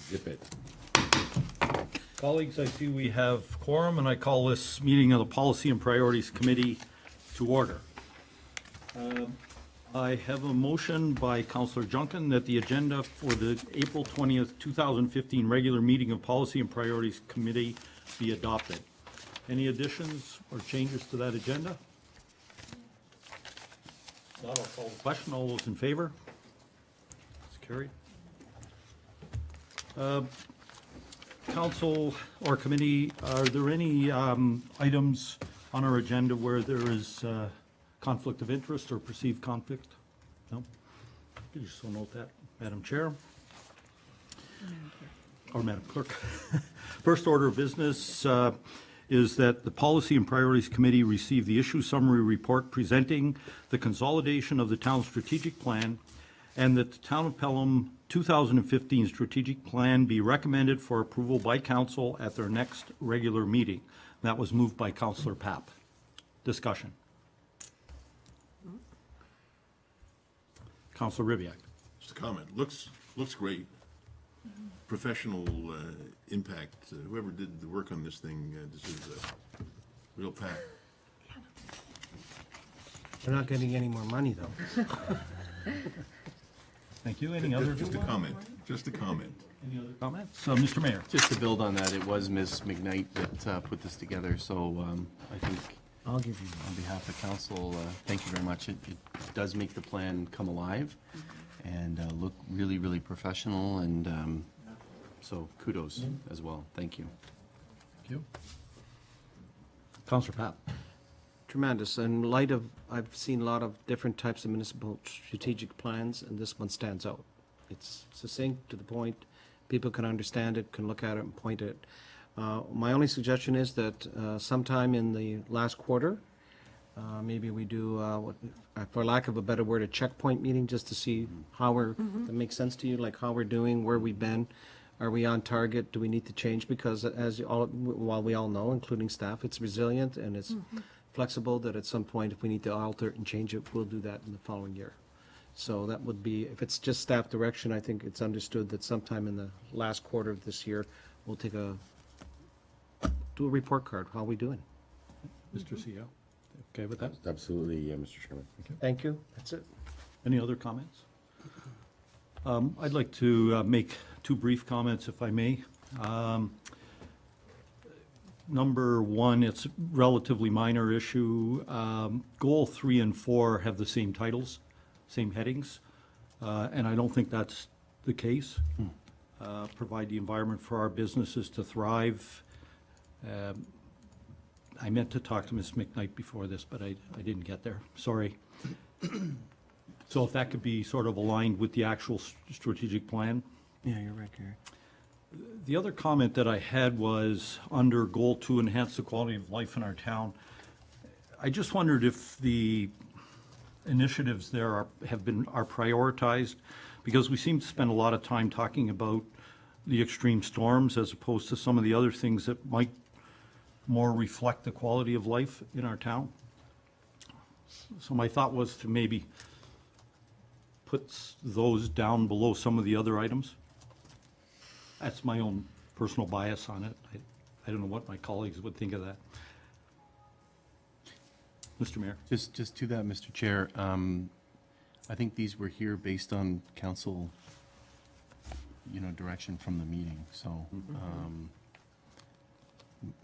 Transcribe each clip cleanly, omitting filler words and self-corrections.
Zip it. Colleagues, I see we have quorum, and I call this meeting of the Policy and Priorities Committee to order. I have a motion by Councillor Junkin that the agenda for the April 20th, 2015 regular meeting of Policy and Priorities Committee be adopted. Any additions or changes to that agenda? Not, I'll call the question. All those in favor? It's carried. Council or committee, are there any items on our agenda where there is conflict of interest or perceived conflict? No? Could you so note that, Madam Chair? Or Madam Clerk. First order of business is that the Policy and Priorities Committee receive the issue summary report presenting the consolidation of the town's strategic plan, and that the Town of Pelham 2015 strategic plan be recommended for approval by council at their next regular meeting. That was moved by Councillor Papp. Discussion. Councillor Ribiak. Just a comment. Looks great. Professional impact. Whoever did the work on this thing deserves a real pat. We're not getting any more money, though. Thank you. Any other? Just a comment. Just a comment. Any other comments? Mr. Mayor. Just to build on that, it was Ms. McKnight that put this together, so I think I'll give you on behalf of council, thank you very much. It does make the plan come alive and look really, really professional, and so kudos as well. Thank you. Thank you. Councillor Papp. tremendous. In light of, I've seen a lot of different types of municipal strategic plans, and this one stands out. It's succinct, to the point. People can understand it, can look at it and point at it. My only suggestion is that sometime in the last quarter, maybe we do, for lack of a better word, a checkpoint meeting, just to see how we're, that makes sense to you, like how we're doing, where we've been. Are we on target? Do we need to change? Because as you all, while we all know, including staff, it's resilient and it's flexible, that at some point, if we need to alter it and change it, we'll do that in the following year. So that would be, if it's just staff direction, I think it's understood that sometime in the last quarter of this year, we'll take do a report card. How are we doing? Mr. CEO, okay with that? Absolutely, Mr. Chairman. Thank you. That's it. Any other comments? I'd like to make two brief comments, if I may. Number one, it's a relatively minor issue. Goal 3 and 4 have the same titles, same headings, and I don't think that's the case. Provide the environment for our businesses to thrive. I meant to talk to Ms. McKnight before this, but I didn't get there. Sorry. So if that could be sort of aligned with the actual strategic plan. Yeah, you're right, Gary. The other comment that I had was under Goal 2, enhance the quality of life in our town. I just wondered if the initiatives there are prioritized, because we seem to spend a lot of time talking about the extreme storms as opposed to some of the other things that might more reflect the quality of life in our town. So my thought was to maybe put those down below some of the other items. That's my own personal bias on it. I don't know what my colleagues would think of that. Mr. Mayor. Just to that, Mr. Chair, I think these were here based on council, direction from the meeting. So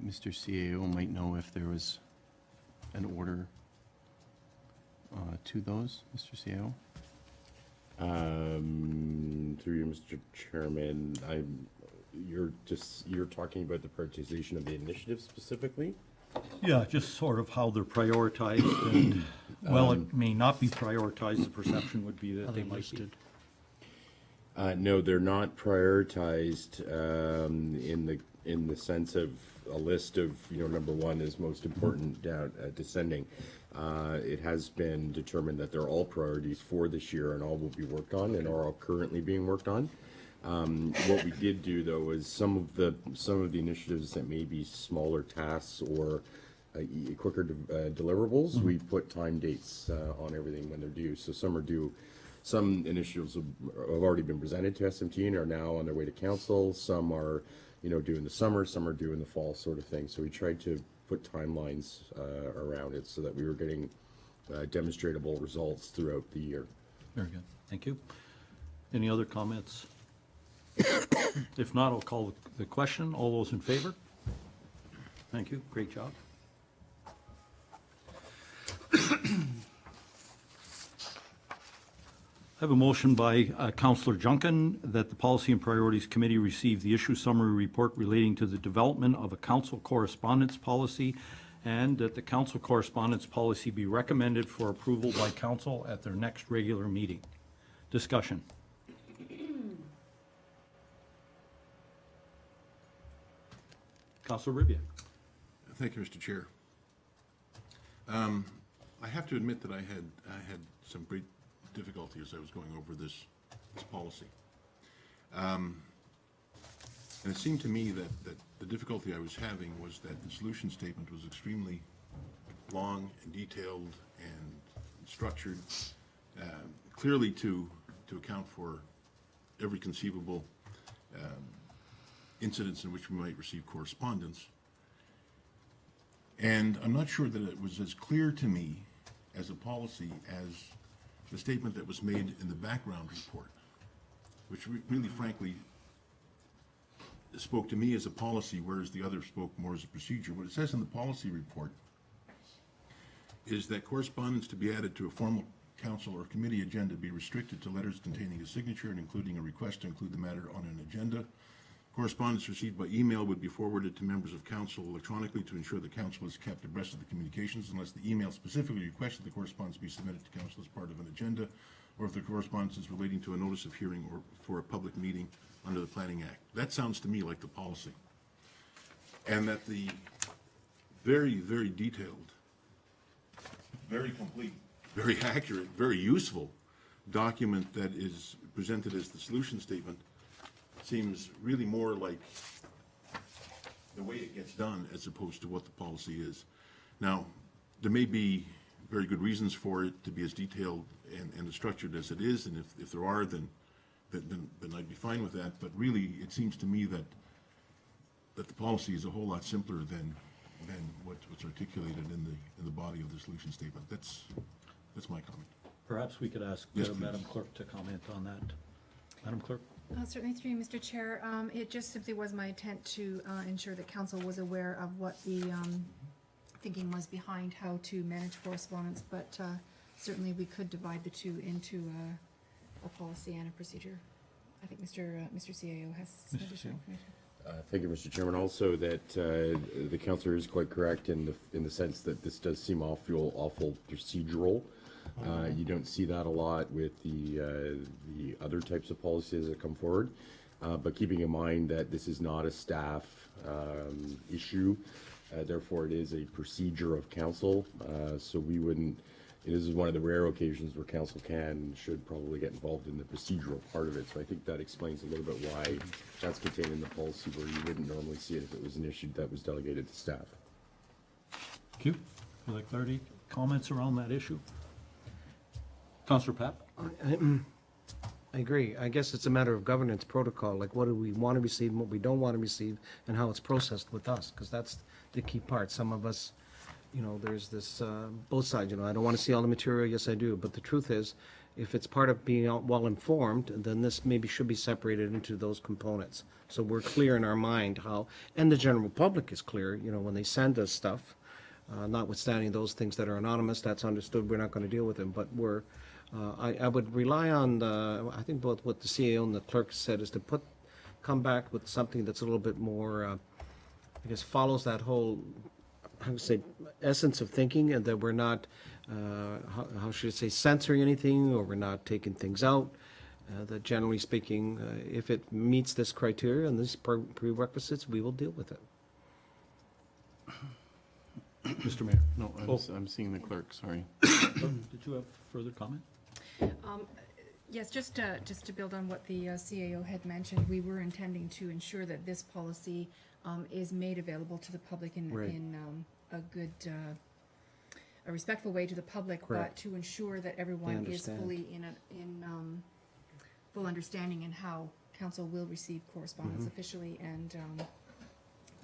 Mr. CAO might know if there was an order to those, Mr. CAO. Through you, Mr. Chairman, you're talking about the prioritization of the initiative specifically? Yeah, just sort of how they're prioritized, and, well, it may not be prioritized, the perception would be that they might be. No, they're not prioritized in the sense of a list of, number one is most important down descending. It has been determined that they're all priorities for this year and all will be worked on and are all currently being worked on. What we did do, though, is some of the initiatives that may be smaller tasks or quicker deliverables, we put time dates on everything when they're due. So some are due some initiatives have already been presented to SMT and are now on their way to council. Some are, due in the summer, some are due in the fall, sort of thing. So we tried to put timelines around it so that we were getting demonstrable results throughout the year. Very good, thank you. Any other comments? If not, I'll call the question. All those in favor? Thank you, great job. I have a motion by Councillor Junkin that the Policy and Priorities Committee receive the issue summary report relating to the development of a council correspondence policy, and that the council correspondence policy be recommended for approval by council at their next regular meeting. Discussion. Councillor Ribia. Thank you, Mr. Chair. I have to admit that I had some great difficulty as I was going over this policy. And it seemed to me that the difficulty I was having was that the solution statement was extremely long and detailed and structured, clearly to account for every conceivable incidents in which we might receive correspondence. And I'm not sure that it was as clear to me as a policy as the statement that was made in the background report, which really frankly spoke to me as a policy, whereas the other spoke more as a procedure. What it says in the policy report is that correspondence to be added to a formal council or committee agenda be restricted to letters containing a signature and including a request to include the matter on an agenda. Correspondence received by email would be forwarded to members of council electronically to ensure the council is kept abreast of the communications unless the email specifically requested the correspondence be submitted to council as part of an agenda, or if the correspondence is relating to a notice of hearing or for a public meeting under the Planning Act. That sounds to me like the policy. And that the very, very detailed, very complete, very accurate, very useful document that is presented as the solution statement seems really more like the way it gets done as opposed to what the policy is. Now, there may be very good reasons for it to be as detailed and as structured as it is, and if there are, then I'd be fine with that. But really, it seems to me that the policy is a whole lot simpler than what's articulated in the body of the solution statement. That's my comment. Perhaps we could ask Yes, please. Madam Clerk to comment on that. Madam Clerk? Certainly through you, Mr. Chair. It just simply was my intent to ensure that council was aware of what the thinking was behind how to manage correspondence, but certainly we could divide the two into a policy and a procedure. I think Mr. CAO has some additional information. Thank you, Mr. Chairman. Also, that the councillor is quite correct in the sense that this does seem awful procedural. You don't see that a lot with the other types of policies that come forward. But keeping in mind that this is not a staff issue, therefore it is a procedure of council. So we wouldn't. This is one of the rare occasions where council can and should probably get involved in the procedural part of it. So I think that explains a little bit why that's contained in the policy where you wouldn't normally see it if it was an issue that was delegated to staff. Thank you for that clarity. Comments around that issue? Councillor Papp? I agree. I guess it's a matter of governance protocol, like what do we want to receive and what we don't want to receive, and how it's processed with us, because that's the key part. Some of us, there's this, both sides, I don't want to see all the material, yes I do, but the truth is, if it's part of being well-informed, then this maybe should be separated into those components. So we're clear in our mind how, and the general public is clear, when they send us stuff, notwithstanding those things that are anonymous, that's understood, we're not going to deal with them, but I would rely on I think both what the CAO and the clerk said is to come back with something that's a little bit more, I guess, follows that whole, I would say, essence of thinking, and that we're not, how should I say, censoring anything, or we're not taking things out. That generally speaking, if it meets this criteria and these prerequisites, we will deal with it. Mr. Mayor? No, I'm seeing the clerk, sorry. Did you have further comment? Yes, just to build on what the CAO had mentioned, we were intending to ensure that this policy is made available to the public in Right. a good a respectful way to the public, but Correct. to ensure that everyone is understand. fully in full understanding in how council will receive correspondence officially and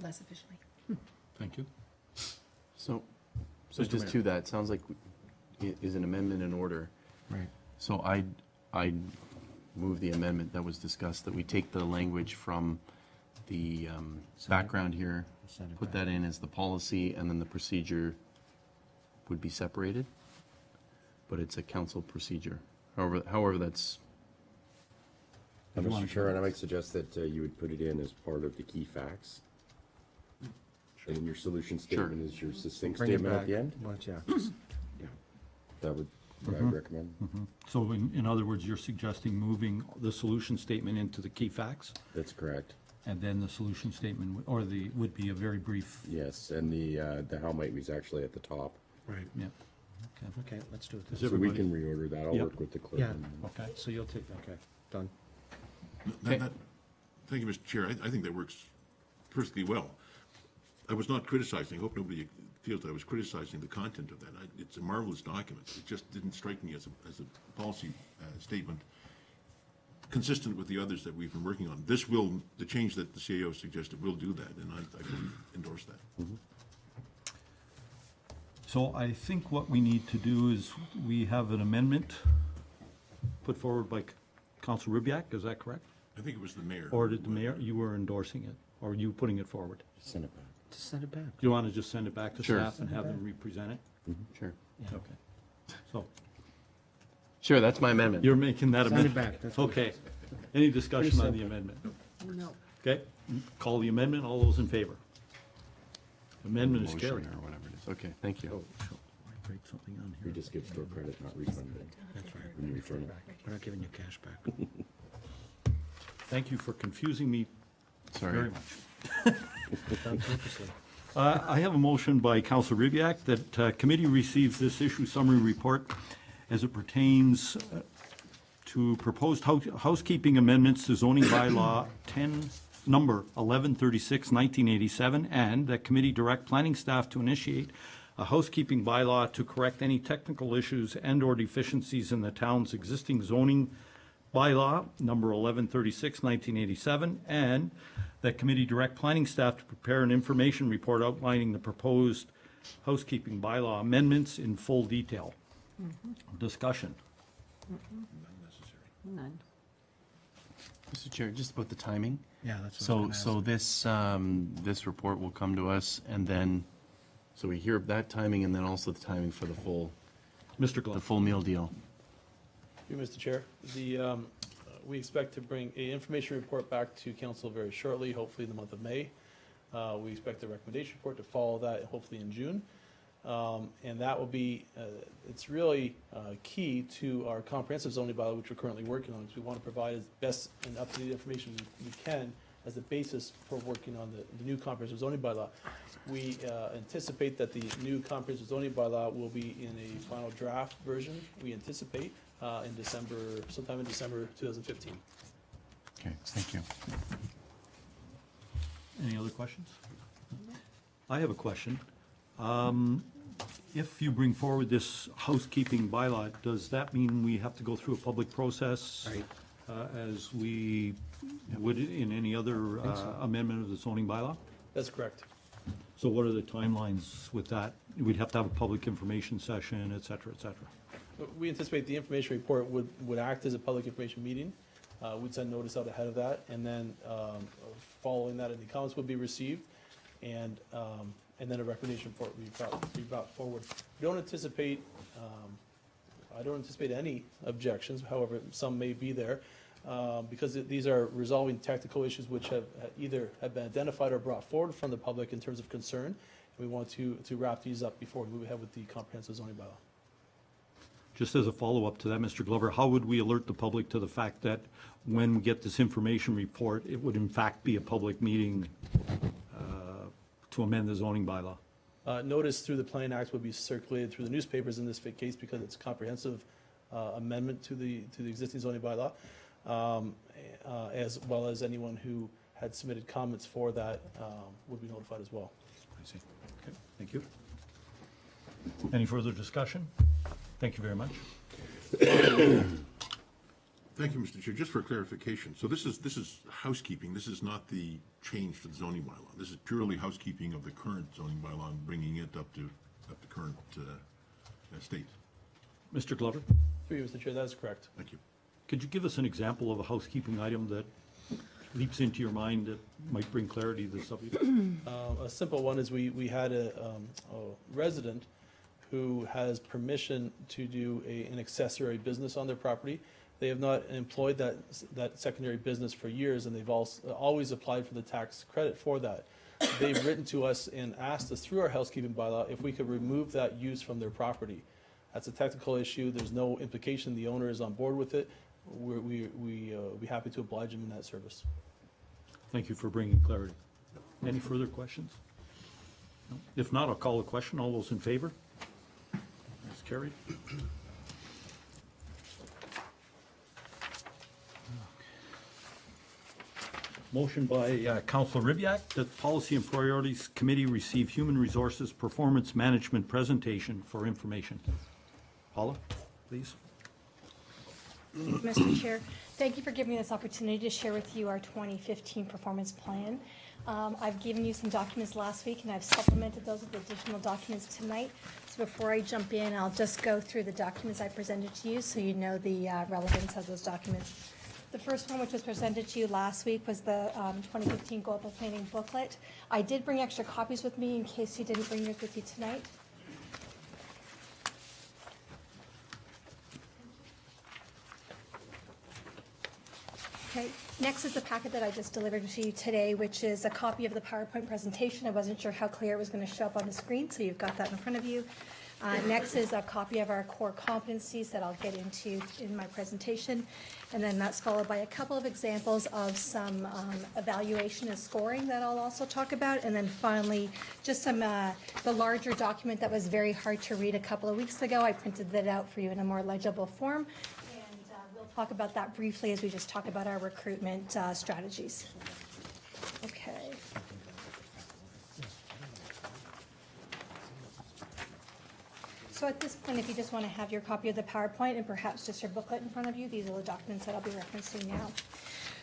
less officially. Thank you. So just to that, sounds like is an amendment in order. Right. So I'd move the amendment that was discussed, that we take the language from the background here, Send it put back. that in as the policy, and then the procedure would be separated, but it's a council procedure. However that's, Mr. Chair, and I might suggest that you would put it in as part of the key facts. And then your solution statement is your succinct Bring it statement at back. the end. Well, yeah, just- That would, what I would recommend. So in other words, you're suggesting moving the solution statement into the key facts, That's correct. and then the solution statement, would be a very brief, Yes, and the how might was actually at the top. right. yeah. Okay, let's do it. Is then. So we everybody- can reorder that. I'll Yep. work with the clerk. Yeah. and- Okay. So you'll take, okay, done. Thank you, Mr. Chair. I think that works perfectly well. I was not criticizing, I hope nobody feels that I was criticizing the content of that. It's a marvelous document. It just didn't strike me as a policy statement consistent with the others that we've been working on. This will, the change that the CAO suggested will do that, and I fully endorse that. So I think what we need to do is, we have an amendment put forward by Council Ribbiak, is that correct? I think it was the mayor. Or did the mayor, you were endorsing it, or you putting it forward? Send it back. Just send it back. Do you want to just send it back to Sure. staff and have them represent it? sure. Okay. So, Sure, that's my amendment. you're making that Send it amendment? back, that's what it Okay. Any discussion on Pretty the amendment? No. Okay, call the amendment, all those in favor? Amendment is Motion carried. or whatever it is. Okay, thank you. Oh, sure. I write something on We here. just give store credit, not refunding. That's right. When you return it. We're not giving you cash back. Thank you for confusing me Sorry. very much. Done purposely. I have a motion by Council Ribbiak that committee receives this issue summary report as it pertains to proposed housekeeping amendments to zoning bylaw number 1136, 1987, and that committee direct planning staff to initiate a housekeeping bylaw to correct any technical issues and/or deficiencies in the town's existing zoning bylaw, number 1136, 1987, and that committee direct planning staff to prepare an information report outlining the proposed housekeeping bylaw amendments in full detail. Discussion. None. Mr. Chair, just about the timing. Yeah, that's what I was So, gonna ask. so this report will come to us, and then, so we hear that timing, and then also the timing for the Mr. Glover. full meal deal. You, Mr. Chair. We expect to bring a information report back to council very shortly, hopefully in the month of May. We expect a recommendation report to follow that, hopefully in June. And that will be, it's really key to our comprehensive zoning bylaw, which we're currently working on, because we want to provide as best and up-to-date information we can as the basis for working on the new comprehensive zoning bylaw. We anticipate that the new comprehensive zoning bylaw will be in a final draft version, we anticipate, in December, sometime in December 2015. Okay, thank you. Any other questions? I have a question. If you bring forward this housekeeping bylaw, does that mean we have to go through a public process? Right. As we would in any other amendment of the zoning bylaw? That's correct. So what are the timelines with that? We'd have to have a public information session, et cetera, et cetera. We anticipate the information report would act as a public information meeting. We'd send notice out ahead of that, and then following that, any comments would be received, and then a recommendation for it would be brought forward. We don't anticipate, I don't anticipate any objections, however, some may be there, because these are resolving technical issues which have either have been identified or brought forward from the public in terms of concern. And we want to wrap these up before we move ahead with the comprehensive zoning bylaw. Just as a follow-up to that, Mr. Glover, how would we alert the public to the fact that when we get this information report, it would in fact be a public meeting to amend the zoning bylaw? Notice through the Plan Act would be circulated through the newspapers in this case because it's a comprehensive amendment to the existing zoning bylaw, as well as anyone who had submitted comments for that would be notified as well. I see. Okay, thank you. Any further discussion? Thank you very much. Thank you, Mr. Chair. Just for clarification, so this is housekeeping. This is not the change to the zoning bylaw. This is purely housekeeping of the current zoning bylaw and bringing it up to current state. Mr. Glover, Through you, Mr. Chair, that is correct. Thank you. could you give us an example of a housekeeping item that leaps into your mind that might bring clarity to the subject? A simple one is we had a resident who has permission to do an accessory business on their property. They have not employed that secondary business for years, and they've always applied for the tax credit for that. They've written to us and asked us through our housekeeping bylaw if we could remove that use from their property. That's a technical issue. There's no implication. The owner is on board with it. We'd be happy to oblige them in that service. Thank you for bringing clarity. Any further questions? No? If not, I'll call the question. All those in favor? That's carried. Motion by Councilor Ribyak that Policy and Priorities Committee receive Human Resources Performance Management presentation for information. Paula, please. Mr. Chair, thank you for giving me this opportunity to share with you our 2015 performance plan. I've given you some documents last week, and I've supplemented those with additional documents tonight. So before I jump in, I'll just go through the documents I presented to you so you know the relevance of those documents. The first one, which was presented to you last week, was the 2015 Global Planning Booklet. I did bring extra copies with me in case you didn't bring yours with you tonight. Okay, next is the packet that I just delivered to you today, which is a copy of the PowerPoint presentation. I wasn't sure how clear it was going to show up on the screen, so you've got that in front of you. Next is a copy of our core competencies that I'll get into in my presentation. And then that's followed by a couple of examples of some evaluation and scoring that I'll also talk about. And then finally, just some, the larger document that was very hard to read a couple of weeks ago. I printed that out for you in a more legible form. And we'll talk about that briefly as we just talk about our recruitment strategies. Okay. So at this point, if you just want to have your copy of the PowerPoint and perhaps just your booklet in front of you, these are the documents that I'll be referencing now.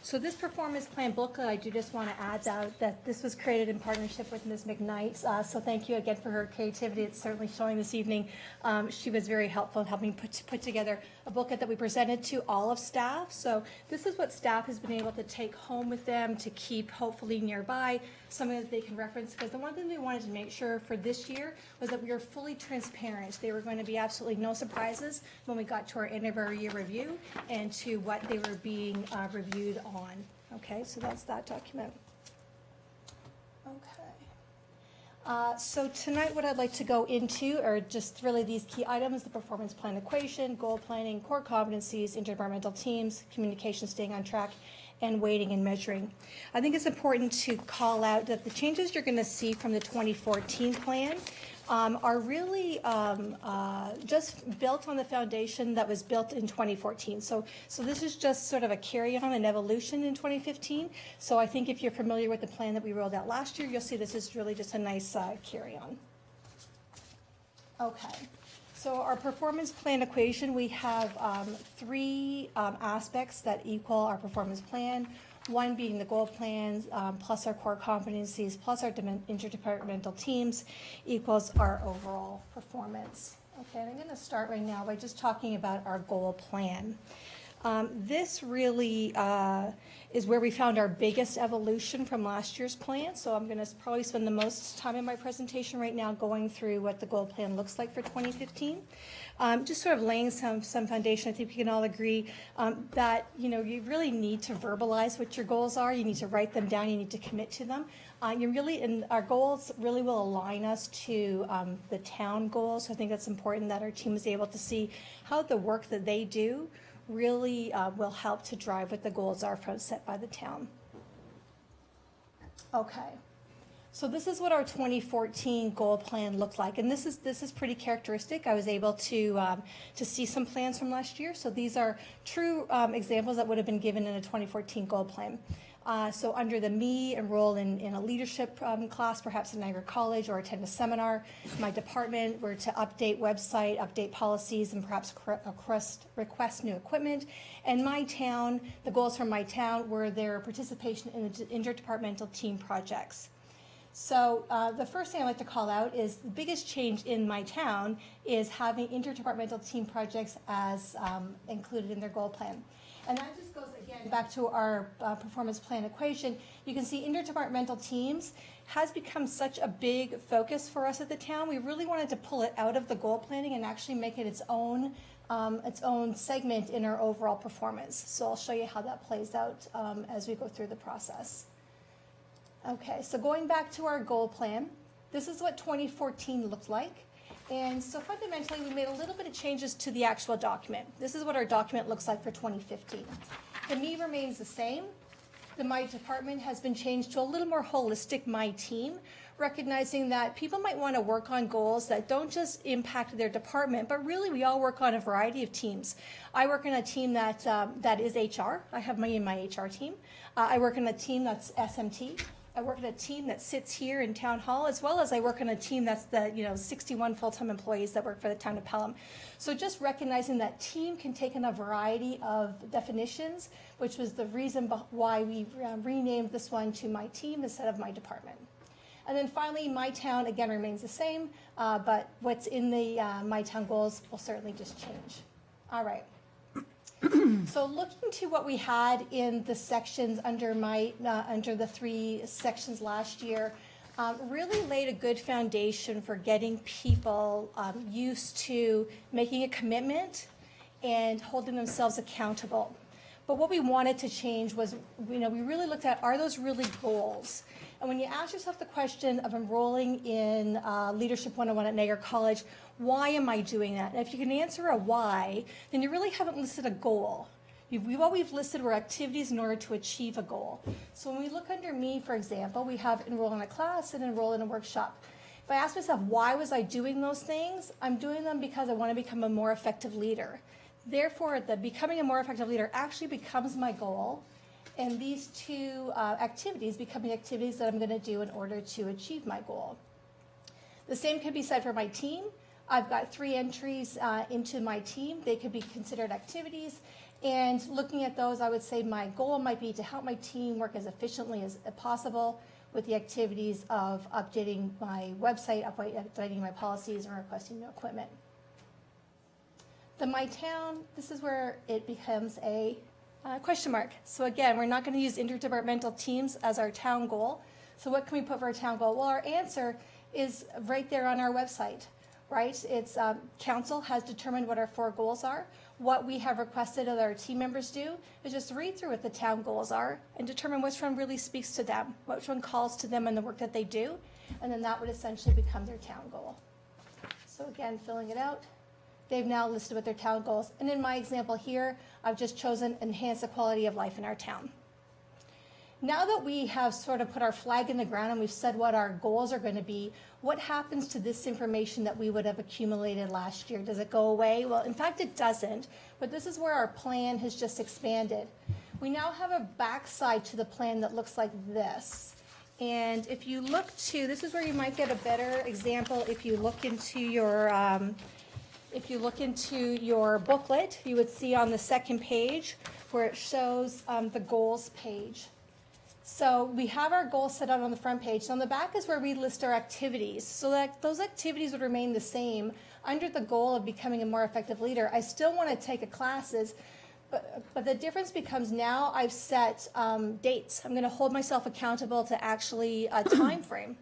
So this performance plan booklet, I do just want to add that this was created in partnership with Ms. McKnight. So thank you again for her creativity. It's certainly showing this evening. She was very helpful in helping put together a booklet that we presented to all of staff. So this is what staff has been able to take home with them to keep hopefully nearby, something that they can reference. Because the one thing we wanted to make sure for this year was that we were fully transparent. There were going to be absolutely no surprises when we got to our end of our year review and to what they were being reviewed on. Okay, so that's that document. Okay. So tonight what I'd like to go into are just really these key items: the performance plan equation, goal planning, core competencies, interdepartmental teams, communication staying on track, and weighting and measuring. I think it's important to call out that the changes you're going to see from the 2014 plan are really just built on the foundation that was built in 2014. So this is just sort of a carry-on and evolution in 2015. So I think if you're familiar with the plan that we rolled out last year, you'll see this is really just a nice carry-on. Okay. So our performance plan equation, we have three aspects that equal our performance plan. One being the goal plans, plus our core competencies, plus our interdepartmental teams equals our overall performance. Okay, and I'm going to start right now by just talking about our goal plan. This really is where we found our biggest evolution from last year's plan. So I'm going to probably spend the most time in my presentation right now going through what the goal plan looks like for 2015. Just sort of laying some foundation. I think we can all agree that you really need to verbalize what your goals are. You need to write them down. You need to commit to them. And our goals really will align us to the town goals. So I think that's important that our team is able to see how the work that they do really will help to drive what the goals are set by the town. Okay. So this is what our 2014 goal plan looked like, and this is pretty characteristic. I was able to see some plans from last year. So these are true examples that would have been given in a 2014 goal plan. So under the me, enroll in a leadership class, perhaps at Niagara College, or attend a seminar. My department were to update website, update policies, and perhaps request new equipment. And my town, the goals for my town were their participation in interdepartmental team projects. So the first thing I'd like to call out is the biggest change in my town is having interdepartmental team projects as included in their goal plan. And that just goes, again, back to our performance plan equation. You can see interdepartmental teams has become such a big focus for us at the town. We really wanted to pull it out of the goal planning and actually make it its own segment in our overall performance. So I'll show you how that plays out as we go through the process. Okay, so going back to our goal plan, this is what 2014 looked like. And so fundamentally, we made a little bit of changes to the actual document. This is what our document looks like for 2015. The me remains the same. The my department has been changed to a little more holistic my team, recognizing that people might want to work on goals that don't just impact their department, but really we all work on a variety of teams. I work in a team that is HR. I have my HR team. I work in a team that's SMT. I work in a team that sits here in Town Hall, as well as I work in a team that's the 61 full-time employees that work for the town of Pelham. So just recognizing that team can take in a variety of definitions, which was the reason why we renamed this one to my team instead of my department. And then finally, my town, again, remains the same, but what's in the my town goals will certainly just change. All right. So looking to what we had in the sections under the 3 sections last year, really laid a good foundation for getting people used to making a commitment and holding themselves accountable. But what we wanted to change was, we really looked at, are those really goals? And when you ask yourself the question of enrolling in Leadership 101 at Niagara College, why am I doing that? And if you can answer a why, then you really haven't listed a goal. What we've listed were activities in order to achieve a goal. So when we look under me, for example, we have enroll in a class and enroll in a workshop. If I ask myself, why was I doing those things? I'm doing them because I want to become a more effective leader. Therefore, becoming a more effective leader actually becomes my goal. And these 2 activities become the activities that I'm going to do in order to achieve my goal. The same could be said for my team. I've got 3 entries into my team. They could be considered activities. And looking at those, I would say my goal might be to help my team work as efficiently as possible with the activities of updating my website, updating my policies, and requesting new equipment. The my town, this is where it becomes a question mark. So again, we're not going to use interdepartmental teams as our town goal. So what can we put for our town goal? Well, our answer is right there on our website, right? It's council has determined what our 4 goals are. What we have requested that our team members do is just read through what the town goals are and determine which one really speaks to them, which one calls to them in the work that they do, and then that would essentially become their town goal. So again, filling it out. They've now listed what their town goals. And in my example here, I've just chosen enhance the quality of life in our town. Now that we have sort of put our flag in the ground and we've said what our goals are going to be, what happens to this information that we would have accumulated last year? Does it go away? Well, in fact, it doesn't. But this is where our plan has just expanded. We now have a backside to the plan that looks like this. And if you look to, this is where you might get a better example if you look into your booklet, you would see on the second page where it shows the goals page. So we have our goals set out on the front page. So on the back is where we list our activities. So that those activities would remain the same under the goal of becoming a more effective leader. I still want to take classes, but the difference becomes now I've set dates. I'm going to hold myself accountable to actually a time frame.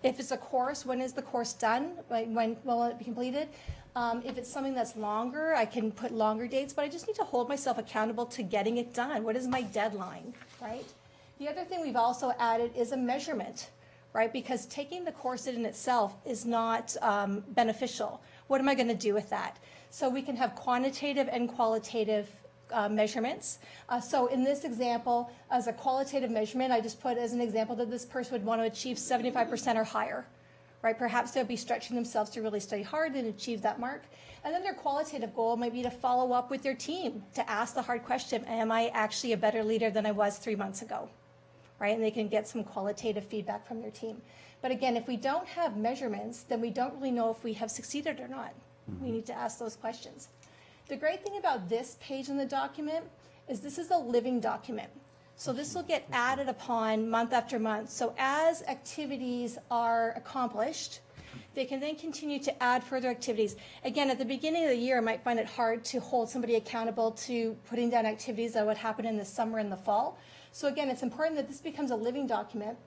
If it's a course, when is the course done? When will it be completed? If it's something that's longer, I can put longer dates, but I just need to hold myself accountable to getting it done. What is my deadline, right? The other thing we've also added is a measurement, right? Because taking the course in itself is not beneficial. What am I going to do with that? So we can have quantitative and qualitative measurements. So in this example, as a qualitative measurement, I just put as an example that this person would want to achieve 75% or higher, right? Perhaps they'll be stretching themselves to really study hard and achieve that mark. And then their qualitative goal might be to follow up with their team, to ask the hard question, am I actually a better leader than I was 3 months ago, right? And they can get some qualitative feedback from their team. But again, if we don't have measurements, then we don't really know if we have succeeded or not. We need to ask those questions. The great thing about this page in the document is this is a living document. So this will get added upon month after month. So as activities are accomplished, they can then continue to add further activities. Again, at the beginning of the year, I might find it hard to hold somebody accountable to putting down activities that would happen in the summer and the fall. So again, it's important that this becomes a living document.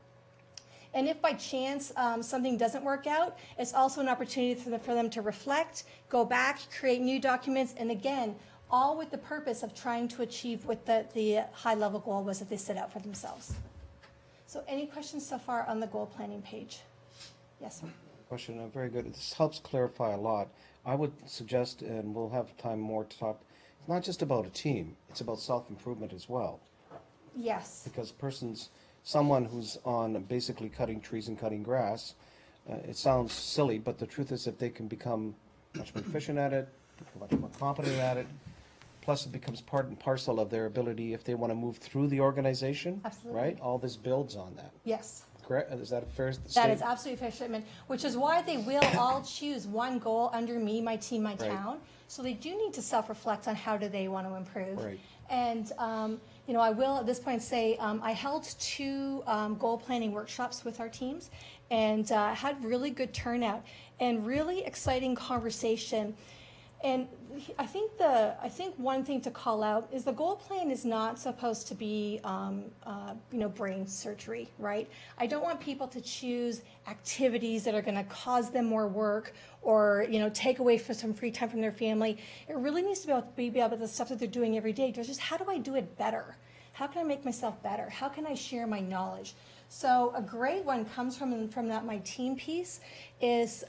And if by chance something doesn't work out, it's also an opportunity for them to reflect, go back, create new documents, and again, all with the purpose of trying to achieve what the high-level goal was that they set out for themselves. So any questions so far on the goal planning page? Yes, sir. Question, very good. This helps clarify a lot. I would suggest, and we'll have time more to talk, it's not just about a team, it's about self-improvement as well. Yes. Because someone who's on basically cutting trees and cutting grass, it sounds silly, but the truth is if they can become much more efficient at it, much more competent at it, plus it becomes part and parcel of their ability if they want to move through the organization. Absolutely. Right? All this builds on that. Yes. Correct? Is that a fair statement? That is absolutely a fair statement, which is why they will all choose one goal under me, my team, my Right. town. So they do need to self-reflect on how do they want to improve. Right. And, I will at this point say, I held 2 goal planning workshops with our teams and had really good turnout and really exciting conversation. And I think one thing to call out is the goal plan is not supposed to be, brain surgery, right? I don't want people to choose activities that are going to cause them more work or, take away some free time from their family. It really needs to be about the stuff that they're doing every day. Just how do I do it better? How can I make myself better? How can I share my knowledge? So a great one comes from that my team piece is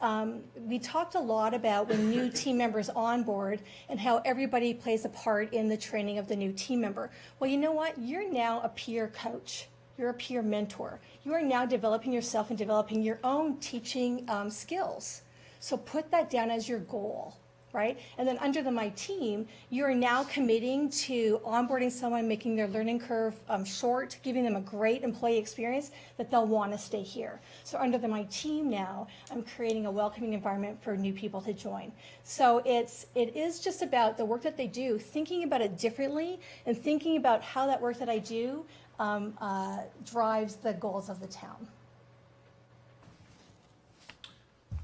we talked a lot about when new team members onboard and how everybody plays a part in the training of the new team member. Well, you know what? You're now a peer coach. You're a peer mentor. You are now developing yourself and developing your own teaching skills. So put that down as your goal. Right? And then under the My Team, you're now committing to onboarding someone, making their learning curve short, giving them a great employee experience that they'll want to stay here. So under the My Team now, I'm creating a welcoming environment for new people to join. So it is just about the work that they do, thinking about it differently and thinking about how that work that I do drives the goals of the town.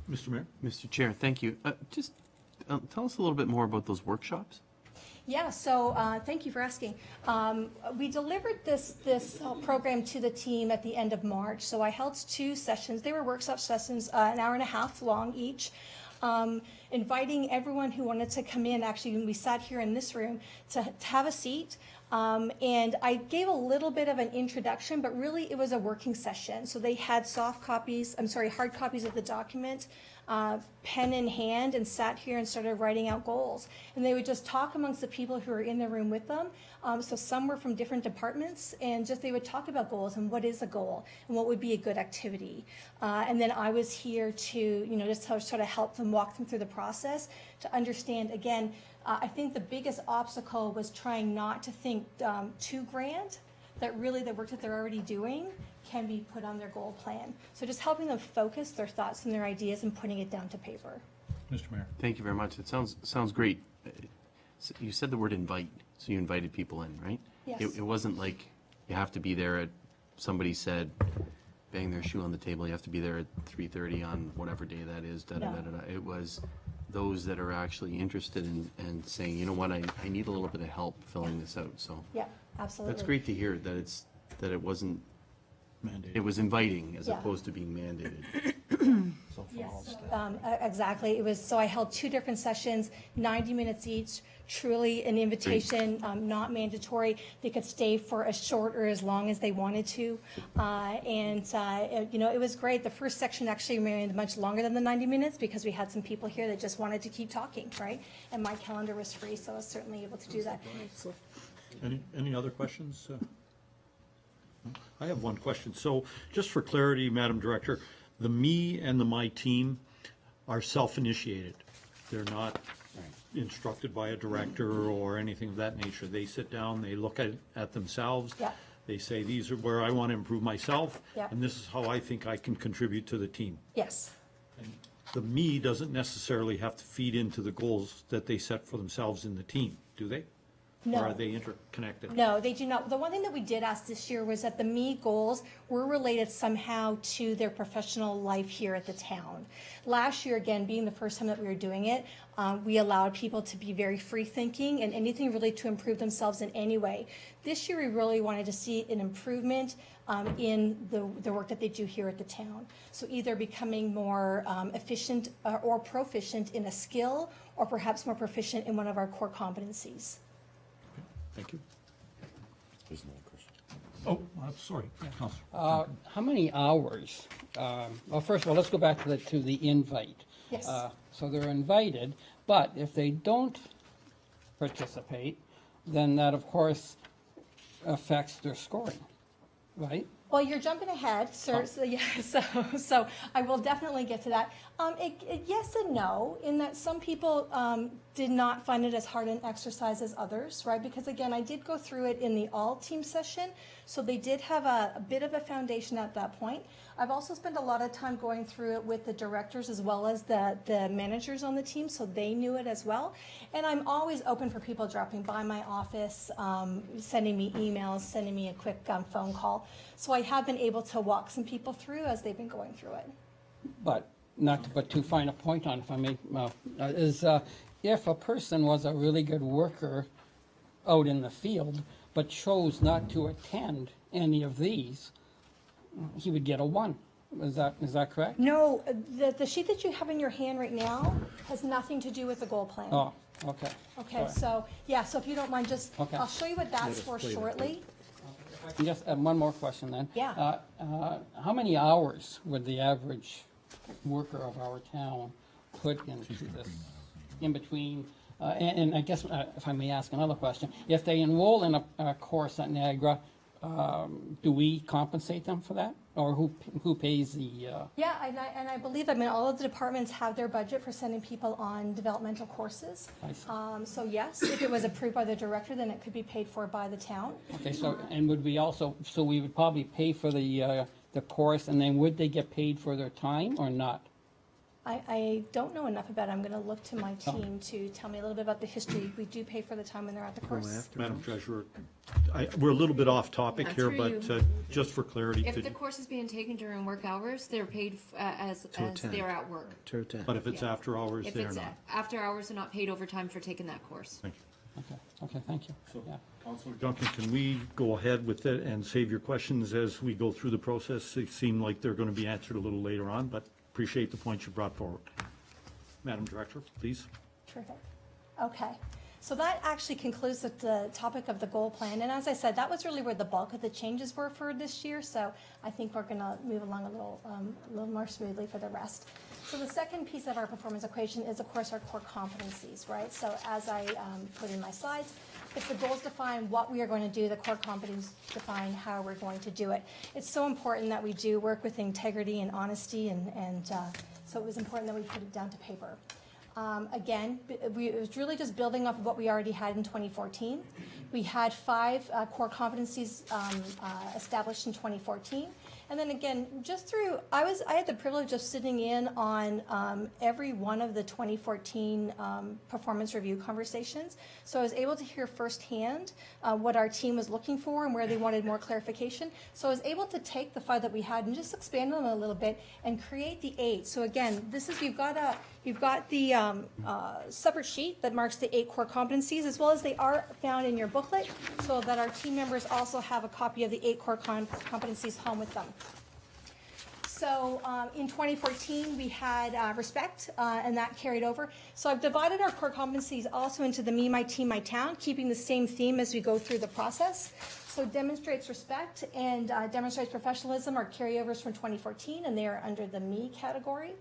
Mr. Mayor? Mr. Chair, thank you. Just tell us a little bit more about those workshops. Yeah, so thank you for asking. We delivered this program to the team at the end of March. So I held 2 sessions. They were workshop sessions, an hour and a half long each, inviting everyone who wanted to come in. Actually, when we sat here in this room to have a seat. And I gave a little bit of an introduction, but really it was a working session. So they had hard copies of the document, pen in hand, and sat here and started writing out goals. And they would just talk amongst the people who were in the room with them. So some were from different departments, and just they would talk about goals and what is a goal and what would be a good activity. And then I was here to, just sort of help them, walk them through the process to understand, again, I think the biggest obstacle was trying not to think too grand, that really the work that they're already doing can be put on their goal plan. So just helping them focus their thoughts and their ideas and putting it down to paper. Mr. Mayor? Thank you very much. It sounds great. You said the word invite, so you invited people in, right? Yes. It wasn't like you have to be there at, somebody said, bang their shoe on the table, you have to be there at 3:30 on whatever day that is, da-da-da-da-da. It was those that are actually interested in saying, you know what, I need a little bit of help filling this out, so. Yeah, absolutely. That's great to hear, that it wasn't, Mandated. it was inviting as Yeah. opposed to being mandated. Yes, exactly. It was, so I held 2 different sessions, 90 minutes each, truly an invitation, not mandatory. They could stay for as short or as long as they wanted to. It was great. The first section actually remained much longer than the 90 minutes because we had some people here that just wanted to keep talking, right? And my calendar was free, so I was certainly able to do that. Any other questions? I have one question. So just for clarity, Madam Director, the me and the my team are self-initiated. They're not instructed by a director or anything of that nature. They sit down, they look at themselves. Yeah. They say, these are where I want to improve myself, Yep. and this is how I think I can contribute to the team. Yes. The me doesn't necessarily have to feed into the goals that they set for themselves in the team, do they? No. Or are they interconnected? No, they do not. The one thing that we did ask this year was that the me goals were related somehow to their professional life here at the town. Last year, again, being the first time that we were doing it, we allowed people to be very free thinking and anything really to improve themselves in any way. This year, we really wanted to see an improvement in the work that they do here at the town. So either becoming more efficient or proficient in a skill, or perhaps more proficient in one of our core competencies. Thank you. There's another question. Oh, sorry, Counselor. How many hours? Well, first of all, let's go back to the invite. Yes. So they're invited, but if they don't participate, then that, of course, affects their scoring, right? Well, you're jumping ahead, sir. So, yeah, so I will definitely get to that. Yes and no, in that some people did not find it as hard an exercise as others, right? Because again, I did go through it in the all-team session, so they did have a bit of a foundation at that point. I've also spent a lot of time going through it with the directors as well as the managers on the team, so they knew it as well. And I'm always open for people dropping by my office, sending me emails, sending me a quick phone call. So I have been able to walk some people through as they've been going through it. But not to put too fine a point on, if I may, if a person was a really good worker out in the field, but chose not to attend any of these, he would get a 1. Is that correct? No, the sheet that you have in your hand right now has nothing to do with the goal plan. Oh, okay. Okay, Sorry. so, yeah, so if you don't mind, just, Okay. I'll show you what that's for shortly. Just one more question then. Yeah. How many hours would the average worker of our town put into this, in between? And I guess, if I may ask another question, if they enroll in a course at Niagara, do we compensate them for that? Or who pays the? Yeah, and I believe, all of the departments have their budget for sending people on developmental courses. I see. So yes, if it was approved by the director, then it could be paid for by the town. Okay, so, and would we also, so we would probably pay for the course, and then would they get paid for their time or not? I don't know enough about it. I'm going to look to my team to tell me a little bit about the history. We do pay for the time when they're at the course. Madam Treasurer, we're a little bit off topic That's here, for but you. just for clarity, If the course is being taken during work hours, they're paid as attend. they're at work. To attend. but if it's Yeah. after hours, If they are it's not. after hours, they're not paid overtime for taking that course. Thank you. Okay, thank you. So, Yeah. Councilor Duncan, can we go ahead with it and save your questions as we go through the process? They seem like they're going to be answered a little later on, but appreciate the points you brought forward. Madam Director, please. Terrific. Okay. So that actually concludes the topic of the goal plan. And as I said, that was really where the bulk of the changes were for this year. So I think we're going to move along a little more smoothly for the rest. So the second piece of our performance equation is, of course, our core competencies, right? So as I put in my slides, if the goals define what we are going to do, the core competencies define how we're going to do it. It's so important that we do work with integrity and honesty, and so it was important that we put it down to paper. Again, it was really just building off of what we already had in 2014. We had 5 core competencies established in 2014. And then again, just through, I had the privilege of sitting in on every one of the 2014 performance review conversations. So I was able to hear firsthand what our team was looking for and where they wanted more clarification. So I was able to take the 5 that we had and just expand on them a little bit and create the 8. So again, this is, you've got the separate sheet that marks the 8 core competencies, as well as they are found in your booklet, so that our team members also have a copy of the 8 core competencies home with them. So in 2014, we had respect, and that carried over. So I've divided our core competencies also into the me, my team, my town, keeping the same theme as we go through the process. So demonstrates respect and demonstrates professionalism are carryovers from 2014, and they are under the me category.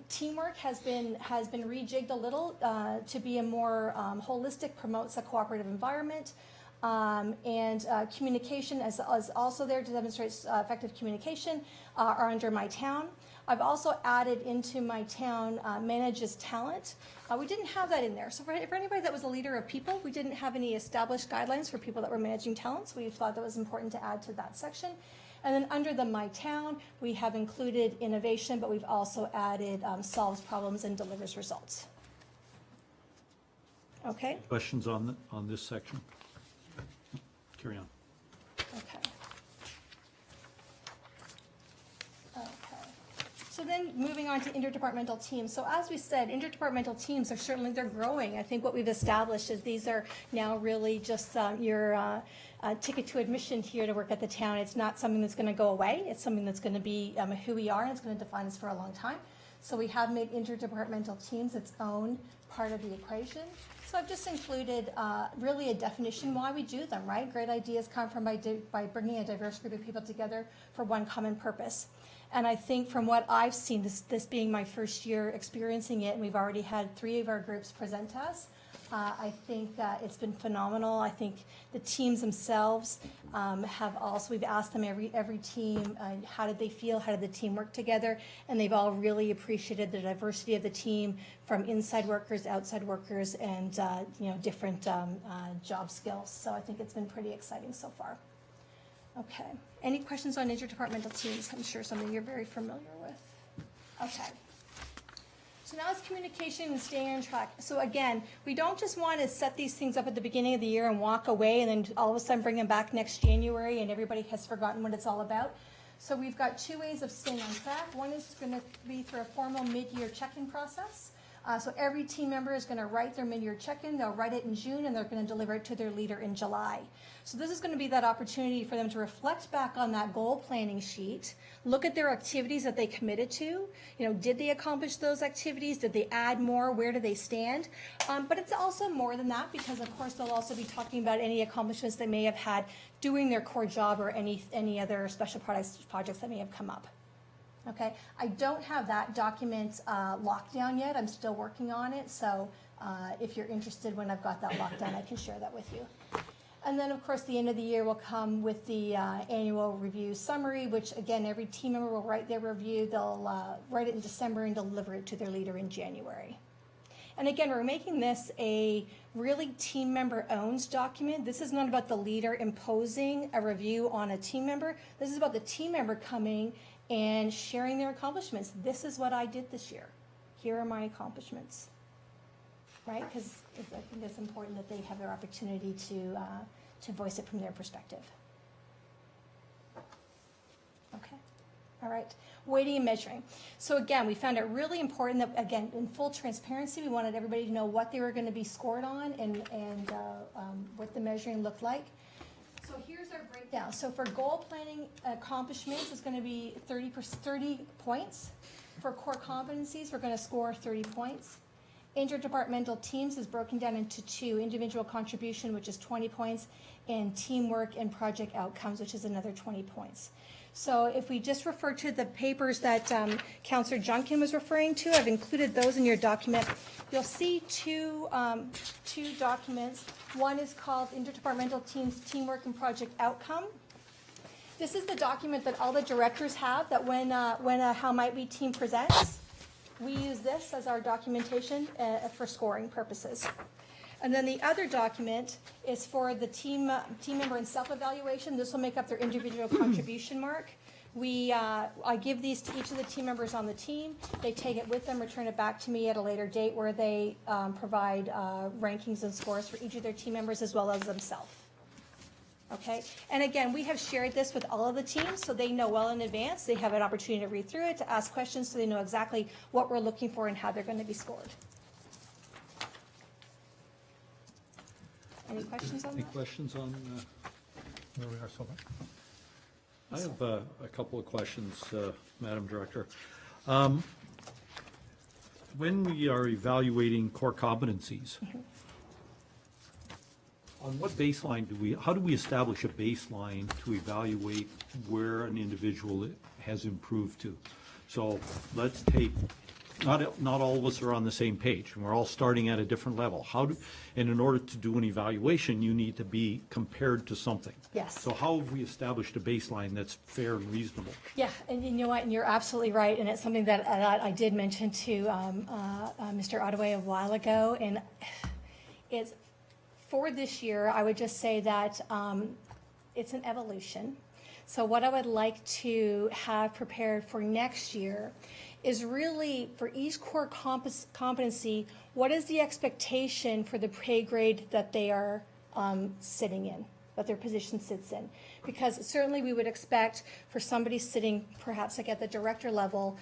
Teamwork has been rejigged a little to be a more holistic, promotes a cooperative environment. And communication is also there to demonstrate effective communication are under my town. I've also added into my town manages talent. We didn't have that in there. So for anybody that was a leader of people, we didn't have any established guidelines for people that were managing talents. We thought that was important to add to that section. And then under the My Town, we have included innovation, but we've also added solves problems and delivers results. Okay? Questions on this section? Carry on. Okay. Okay. So then moving on to interdepartmental teams. So as we said, interdepartmental teams are certainly, they're growing. I think what we've established is these are now really just your ticket to admission here to work at the town. It's not something that's going to go away. It's something that's going to be who we are, and it's going to define us for a long time. So we have made interdepartmental teams its own part of the equation. So I've just included really a definition why we do them, right? Great ideas come from by bringing a diverse group of people together for one common purpose. And I think from what I've seen, this being my first year experiencing it, and we've already had 3 of our groups present to us, I think that it's been phenomenal. I think the teams themselves have also, we've asked them every team, how did they feel, how did the team work together, and they've all really appreciated the diversity of the team from inside workers, outside workers, and different job skills. So I think it's been pretty exciting so far. Okay. Any questions on interdepartmental teams? I'm sure something you're very familiar with. Okay. So now it's communication and staying on track. So again, we don't just want to set these things up at the beginning of the year and walk away and then all of a sudden bring them back next January and everybody has forgotten what it's all about. So we've got 2 ways of staying on track. One is going to be through a formal mid-year check-in process. So every team member is going to write their mid-year check-in. They'll write it in June, and they're going to deliver it to their leader in July. So this is going to be that opportunity for them to reflect back on that goal planning sheet, look at their activities that they committed to. Did they accomplish those activities? Did they add more? Where do they stand? But it's also more than that because, of course, they'll also be talking about any accomplishments they may have had doing their core job or any other special projects that may have come up. Okay, I don't have that document locked down yet. I'm still working on it. So if you're interested when I've got that locked down, I can share that with you. And then, of course, the end of the year will come with the annual review summary, which, again, every team member will write their review. They'll write it in December and deliver it to their leader in January. And again, we're making this a really team member owns document. This is not about the leader imposing a review on a team member. This is about the team member coming and sharing their accomplishments. This is what I did this year. Here are my accomplishments, right? Because I think it's important that they have their opportunity to voice it from their perspective. Okay, all right. Weighting and measuring. So again, we found it really important that, again, in full transparency, we wanted everybody to know what they were going to be scored on and what the measuring looked like. So here's our breakdown. So for goal planning accomplishments, it's going to be 30 points. For core competencies, we're going to score 30 points. Interdepartmental teams is broken down into 2, individual contribution, which is 20 points, and teamwork and project outcomes, which is another 20 points. So if we just refer to the papers that Councillor Junkin was referring to, I've included those in your document. You'll see two documents. One is called Interdepartmental Teams Teamwork and Project Outcome. This is the document that all the directors have, that when a How Might We team presents, we use this as our documentation for scoring purposes. And then the other document is for the team member and self-evaluation. This will make up their individual contribution mark. I give these to each of the team members on the team. They take it with them, return it back to me at a later date where they provide rankings and scores for each of their team members as well as themselves. Okay, and again, we have shared this with all of the teams so they know well in advance. They have an opportunity to read through it, to ask questions so they know exactly what we're looking for and how they're going to be scored. Any questions on Any that? questions on Where we are so far? I have a couple of questions, Madam Director. When we are evaluating core competencies, on what baseline how do we establish a baseline to evaluate where an individual has improved to? So let's take not all of us are on the same page, and we're all starting at a different level. And in order to do an evaluation, you need to be compared to something. Yes. So how have we established a baseline that's fair and reasonable? Yeah, and you know what, and you're absolutely right, and it's something that I did mention to Mr. Ottaway a while ago, and it's, for this year, I would just say that it's an evolution. So what I would like to have prepared for next year is really for each core competency, what is the expectation for the pay grade that they are sitting in, that their position sits in? Because certainly we would expect for somebody sitting perhaps like at the director level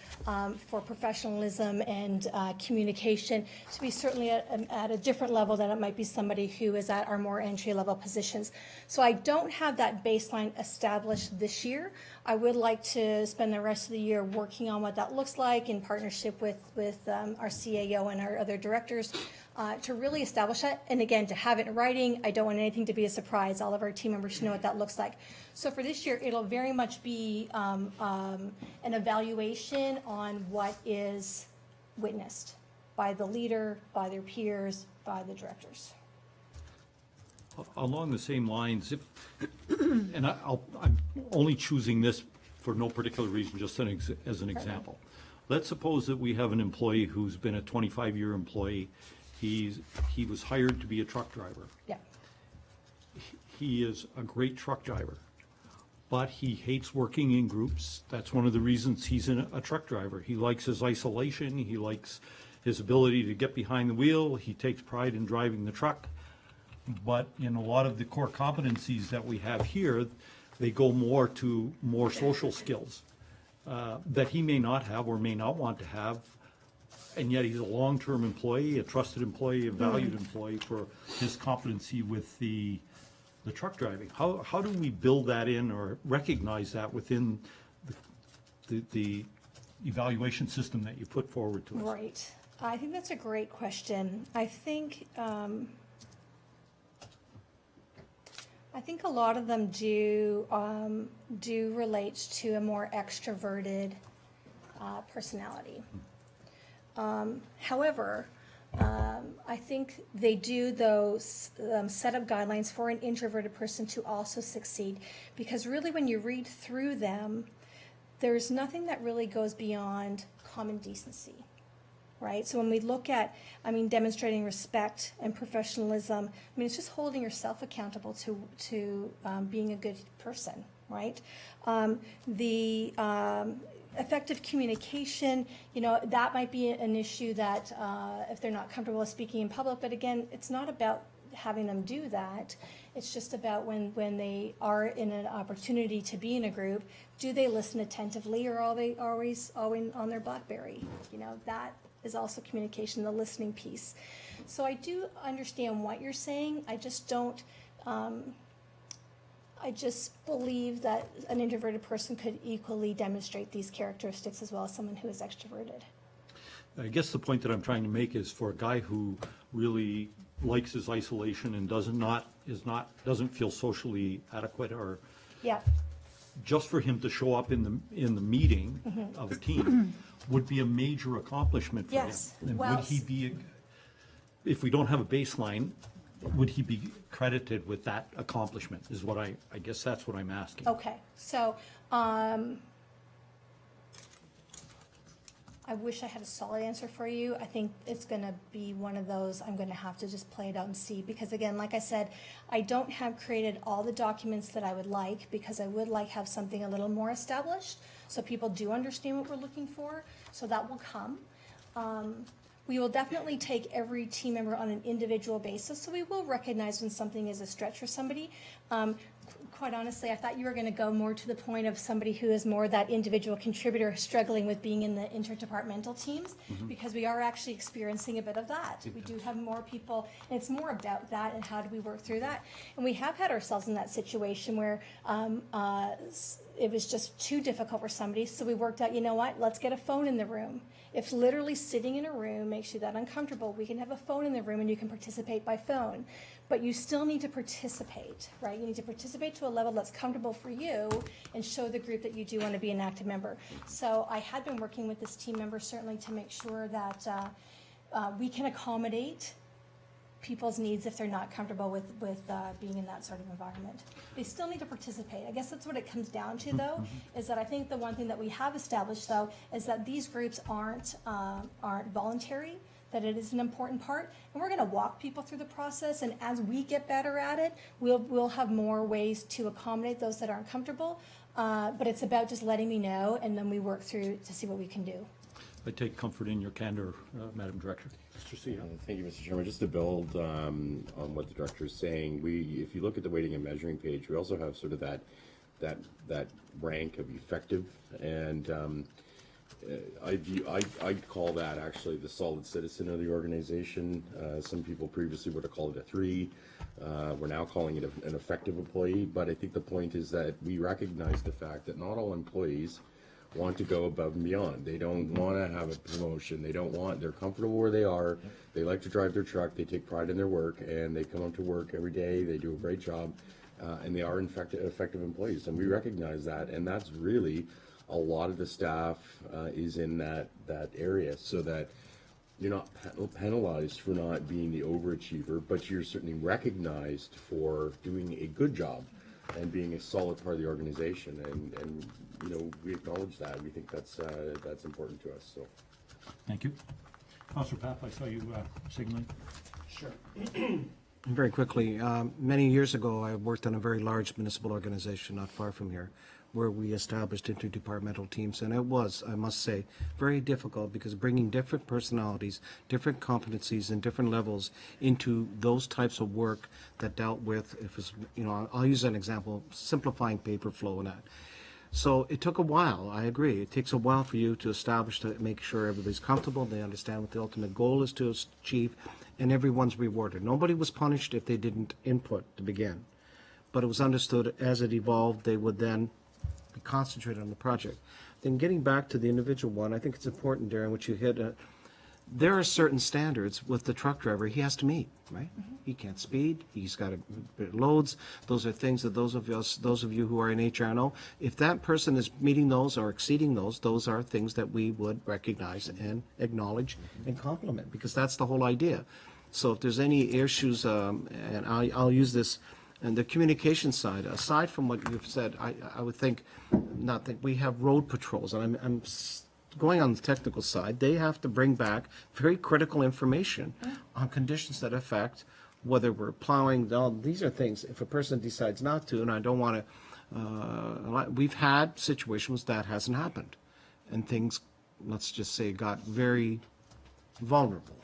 for professionalism and communication to be certainly at a different level than it might be somebody who is at our more entry level positions. So I don't have that baseline established this year. I would like to spend the rest of the year working on what that looks like in partnership with our CAO and our other directors to really establish that. And again, to have it in writing, I don't want anything to be a surprise. All of our team members should know what that looks like. So for this year, it'll very much be an evaluation on what is witnessed by the leader, by their peers, by the directors. Along the same lines, and I'm only choosing this for no particular reason, just as an example. Let's suppose that we have an employee who's been a 25-year employee. He was hired to be a truck driver. Yeah. He is a great truck driver, but he hates working in groups. That's one of the reasons he's a truck driver. He likes his isolation. He likes his ability to get behind the wheel. He takes pride in driving the truck. But in a lot of the core competencies that we have here, they go more to more social skills that he may not have or may not want to have. And yet he's a long-term employee, a trusted employee, a valued employee for his competency with the truck driving. How do we build that in or recognize that within the evaluation system that you put forward to us? Right. I think that's a great question. I think a lot of them do relate to a more extroverted personality. However, I think they do those set up guidelines for an introverted person to also succeed, because really when you read through them, there's nothing that really goes beyond common decency, right? So when we look at, demonstrating respect and professionalism, it's just holding yourself accountable to being a good person, right? Effective communication, that might be an issue that if they're not comfortable with speaking in public, but again, it's not about having them do that. It's just about when they are in an opportunity to be in a group, do they listen attentively, or are they always on their BlackBerry? That is also communication, the listening piece. So I do understand what you're saying. I just don't, I just believe that an introverted person could equally demonstrate these characteristics as well as someone who is extroverted. I guess the point that I'm trying to make is for a guy who really likes his isolation and doesn't feel socially adequate, or Yeah. just for him to show up in the meeting of a team would be a major accomplishment for Yes. him. And Well, would he be, if we don't have a baseline, would he be credited with that accomplishment, is what I guess that's what I'm asking. Okay, so, I wish I had a solid answer for you. I think it's gonna be one of those, I'm gonna have to just play it out and see, because again, like I said, I don't have created all the documents that I would like, because I would like have something a little more established, so people do understand what we're looking for, so that will come. We will definitely take every team member on an individual basis, so we will recognize when something is a stretch for somebody. Quite honestly, I thought you were going to go more to the point of somebody who is more that individual contributor struggling with being in the interdepartmental teams, because we are actually experiencing a bit of that. We do have more people, and it's more about that and how do we work through that. And we have had ourselves in that situation where it was just too difficult for somebody, so we worked out, you know what, let's get a phone in the room. If literally sitting in a room makes you that uncomfortable, we can have a phone in the room and you can participate by phone. But you still need to participate, right? You need to participate participate to a level that's comfortable for you and show the group that you do want to be an active member. So I had been working with this team member certainly to make sure that we can accommodate people's needs if they're not comfortable with being in that sort of environment. They still need to participate. I guess that's what it comes down to, though, is that I think the one thing that we have established, though, is that these groups aren't voluntary, that it is an important part, and we're going to walk people through the process, and as we get better at it, we'll have more ways to accommodate those that aren't comfortable, but it's about just letting me know, and then we work through to see what we can do. I take comfort in your candor, Madam Director. Mr. Sia. Thank you, Mr. Chairman. Just to build on what the director is saying, if you look at the weighting and measuring page, we also have sort of that rank of effective, and I call that actually the solid citizen of the organization. Some people previously would have called it a 3. We're now calling it an effective employee, but I think the point is that we recognize the fact that not all employees want to go above and beyond. They don't want to have a promotion. They're comfortable where they are. They like to drive their truck. They take pride in their work, and they come up to work every day. They do a great job, and they are in fact effective employees. And we recognize that, and that's really a lot of the staff is in that area, so that you're not penalized for not being the overachiever, but you're certainly recognized for doing a good job and being a solid part of the organization, and we acknowledge that. We think that's important to us. So, Thank you. Councillor Papp, I saw you signaling. Sure. Very quickly, many years ago, I worked on a very large municipal organization not far from here, where we established interdepartmental teams, and it was, I must say, very difficult, because bringing different personalities, different competencies, and different levels into those types of work that dealt with, if it's, I'll use an example, simplifying paper flow and that. So it took a while, I agree. It takes a while for you to establish, to make sure everybody's comfortable, they understand what the ultimate goal is to achieve, and everyone's rewarded. Nobody was punished if they didn't input to begin. But it was understood as it evolved, they would then be concentrated on the project. Then getting back to the individual one, I think it's important, Darren, what you hit. There are certain standards with the truck driver he has to meet, right? He can't speed. He's got to loads. Those are things that those of you who are in HR know. If that person is meeting those or exceeding those are things that we would recognize and acknowledge and compliment, because that's the whole idea. So if there's any issues, and I'll use this. And the communication side, aside from what you've said, I would think, we have road patrols, and I'm going on the technical side. They have to bring back very critical information on conditions that affect whether we're plowing. These are things, if a person decides not to, and I don't want to, we've had situations that hasn't happened, and things, let's just say, got very vulnerable.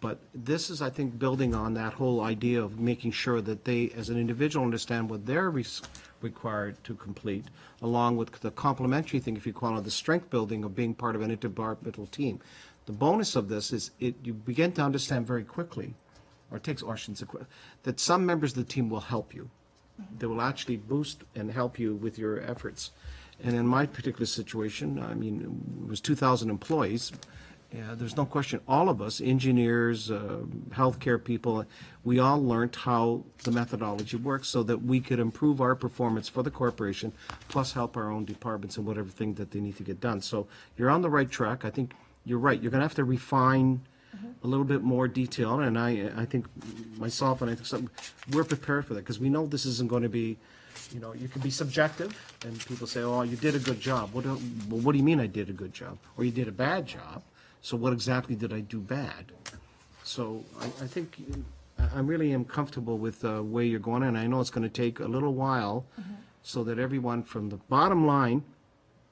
But this is, I think, building on that whole idea of making sure that they, as an individual, understand what they're required to complete, along with the complementary thing, if you call it, the strength building of being part of an interdepartmental team. The bonus of this is you begin to understand very quickly, that some members of the team will help you. They will actually boost and help you with your efforts. And in my particular situation, I mean, it was 2,000 employees. Yeah, there's no question, all of us, engineers, healthcare people, we all learned how the methodology works so that we could improve our performance for the corporation, plus help our own departments in whatever thing that they need to get done. So you're on the right track. I think you're right. You're going to have to refine a little bit more detail, and I think myself and I think we're prepared for that, because we know this isn't going to be, you can be subjective, and people say, oh, you did a good job. Well, what do you mean I did a good job? Or you did a bad job? So what exactly did I do bad? So I think I really am comfortable with the way you're going, and I know it's going to take a little while so that everyone from the bottom line,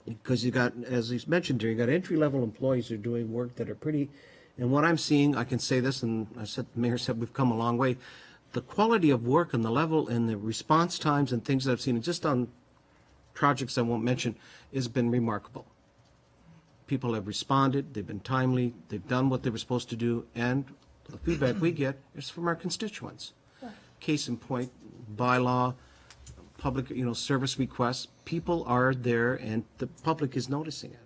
because you got, as he's mentioned here, you got entry-level employees who are doing work that are pretty, and what I'm seeing, I can say this, and the mayor said we've come a long way, the quality of work and the level and the response times and things that I've seen, just on projects I won't mention, has been remarkable. People have responded, they've been timely, they've done what they were supposed to do, and the feedback we get is from our constituents. Sure. Case in point, bylaw, public, service requests, people are there and the public is noticing it.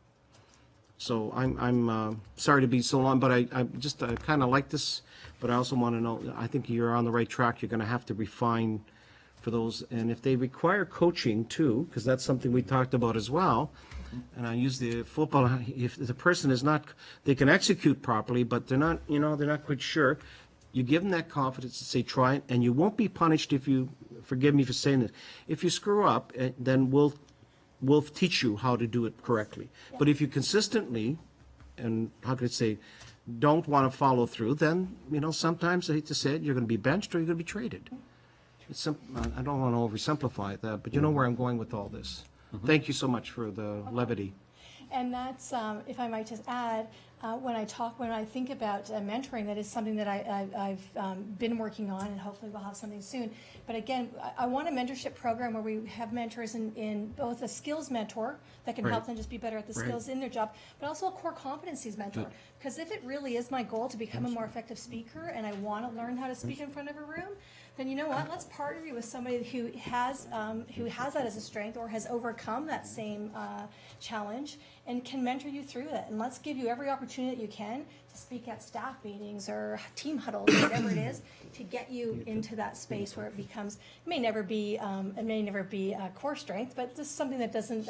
So I'm sorry to be so long, but I just kind of like this, but I also want to know, I think you're on the right track. You're going to have to refine for those, and if they require coaching too, because that's something we talked about as well, and I use the football, if the person is not, they can execute properly, but they're not, they're not quite sure, you give them that confidence to say, try it, and you won't be punished if you, forgive me for saying this, if you screw up, then we'll teach you how to do it correctly. But if you consistently, and how could I say, don't want to follow through, then, sometimes, I hate to say it, you're going to be benched or you're going to be traded. I don't want to oversimplify that, but you know where I'm going with all this. Thank you so much for the levity. And that's, if I might just add, when I think about mentoring, that is something that I've been working on, and hopefully we'll have something soon. But again, I want a mentorship program where we have mentors in both a skills mentor that can help them just be better at the skills in their job, but also a core competencies mentor. Because if it really is my goal to become a more effective speaker, and I want to learn how to speak in front of a room, then you know what? Let's partner you with somebody who has that as a strength or has overcome that same challenge and can mentor you through it. And let's give you every opportunity that you can to speak at staff meetings or team huddles, or whatever it is, to get you into that space where it becomes, it may never be a core strength, but just something that doesn't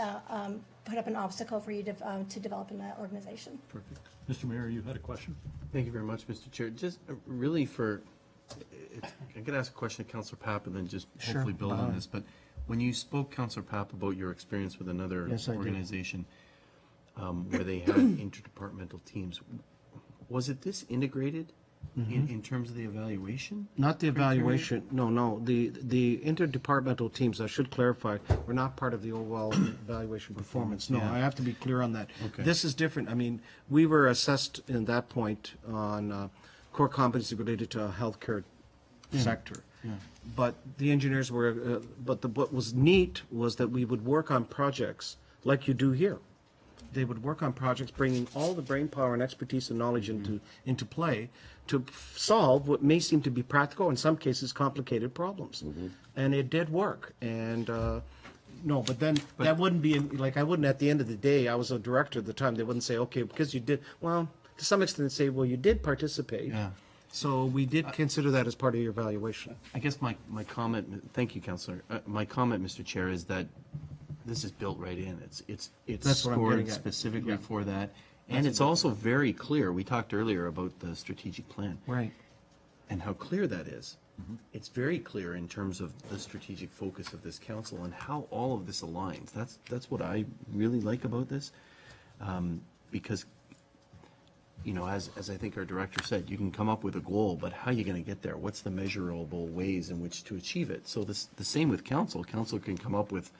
put up an obstacle for you to develop in that organization. Perfect. Mr. Mayor, you had a question? Thank you very much, Mr. Chair. Just really I'm going to ask a question to Councillor Papp and then just hopefully build on this. But when you spoke, Councillor Papp, about your experience with another organization where they had interdepartmental teams, was it this integrated in terms of the evaluation? Not the evaluation, no. The interdepartmental teams, I should clarify, were not part of the overall evaluation performance. No, I have to be clear on that. Okay. This is different. I mean, we were assessed in that point on core competency related to a healthcare sector. Yeah. But the engineers were, what was neat was that we would work on projects like you do here. They would work on projects bringing all the brain power and expertise and knowledge into play to solve what may seem to be practical, in some cases complicated problems. And it did work. And no, but that wouldn't be, like, I wouldn't at the end of the day, I was a director at the time, they wouldn't say, okay, because you did, well, to some extent say, well, you did participate. Yeah. So we did consider that as part of your evaluation. I guess my comment, thank you, Councillor. My comment, Mr. Chair, is that this is built right in. It's That's what I'm getting scored at. specifically for that. And it's also very clear. We talked earlier about the strategic plan. Right. And how clear that is. It's very clear in terms of the strategic focus of this council and how all of this aligns. That's what I really like about this. Because, as I think our director said, you can come up with a goal, but how are you going to get there? What's the measurable ways in which to achieve it? So the same with council. Council can come up with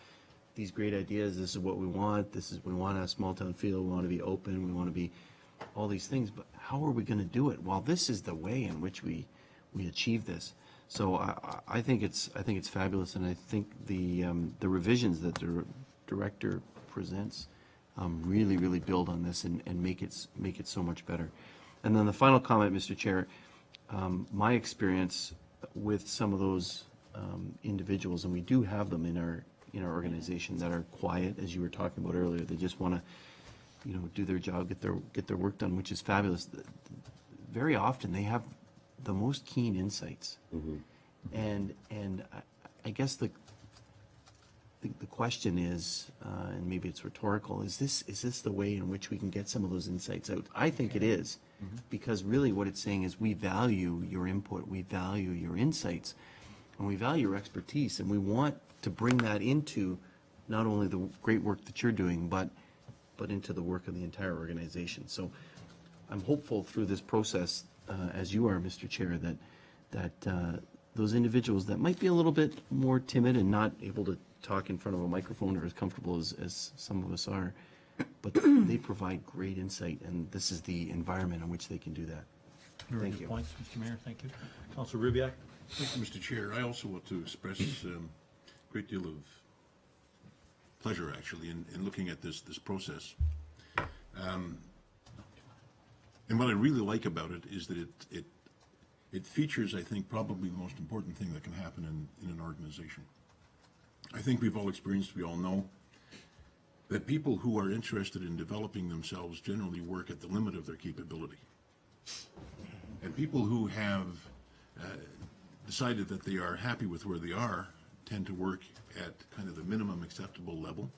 these great ideas. This is what we want. We want a small town feel. We want to be open. We want to be all these things. But how are we going to do it? Well, this is the way in which we achieve this. So I think it's fabulous, and I think the revisions that the director presents really build on this and make it so much better. And then the final comment, Mr. Chair, my experience with some of those individuals, and we do have them in our organization that are quiet, as you were talking about earlier. They just want to, do their job, get their work done, which is fabulous. Very often they have the most keen insights, and I guess the question is, and maybe it's rhetorical, is this the way in which we can get some of those insights out? I think it is, because really what it's saying is we value your input, we value your insights, and we value your expertise, and we want to bring that into not only the great work that you're doing, but into the work of the entire organization. So I'm hopeful through this process, as you are, Mr. Chair, that those individuals that might be a little bit more timid and not able to talk in front of a microphone or as comfortable as some of us are, but they provide great insight, and this is the environment in which they can do that. Very Thank good you. points, Mr. Mayor. Thank you. Councilor Rubiak? Thank you, Mr. Chair. I also want to express a great deal of pleasure, actually, in looking at this process. And what I really like about it is that it features, I think, probably the most important thing that can happen in an organization. I think we've all experienced, we all know, that people who are interested in developing themselves generally work at the limit of their capability. And people who have decided that they are happy with where they are tend to work at kind of the minimum acceptable level.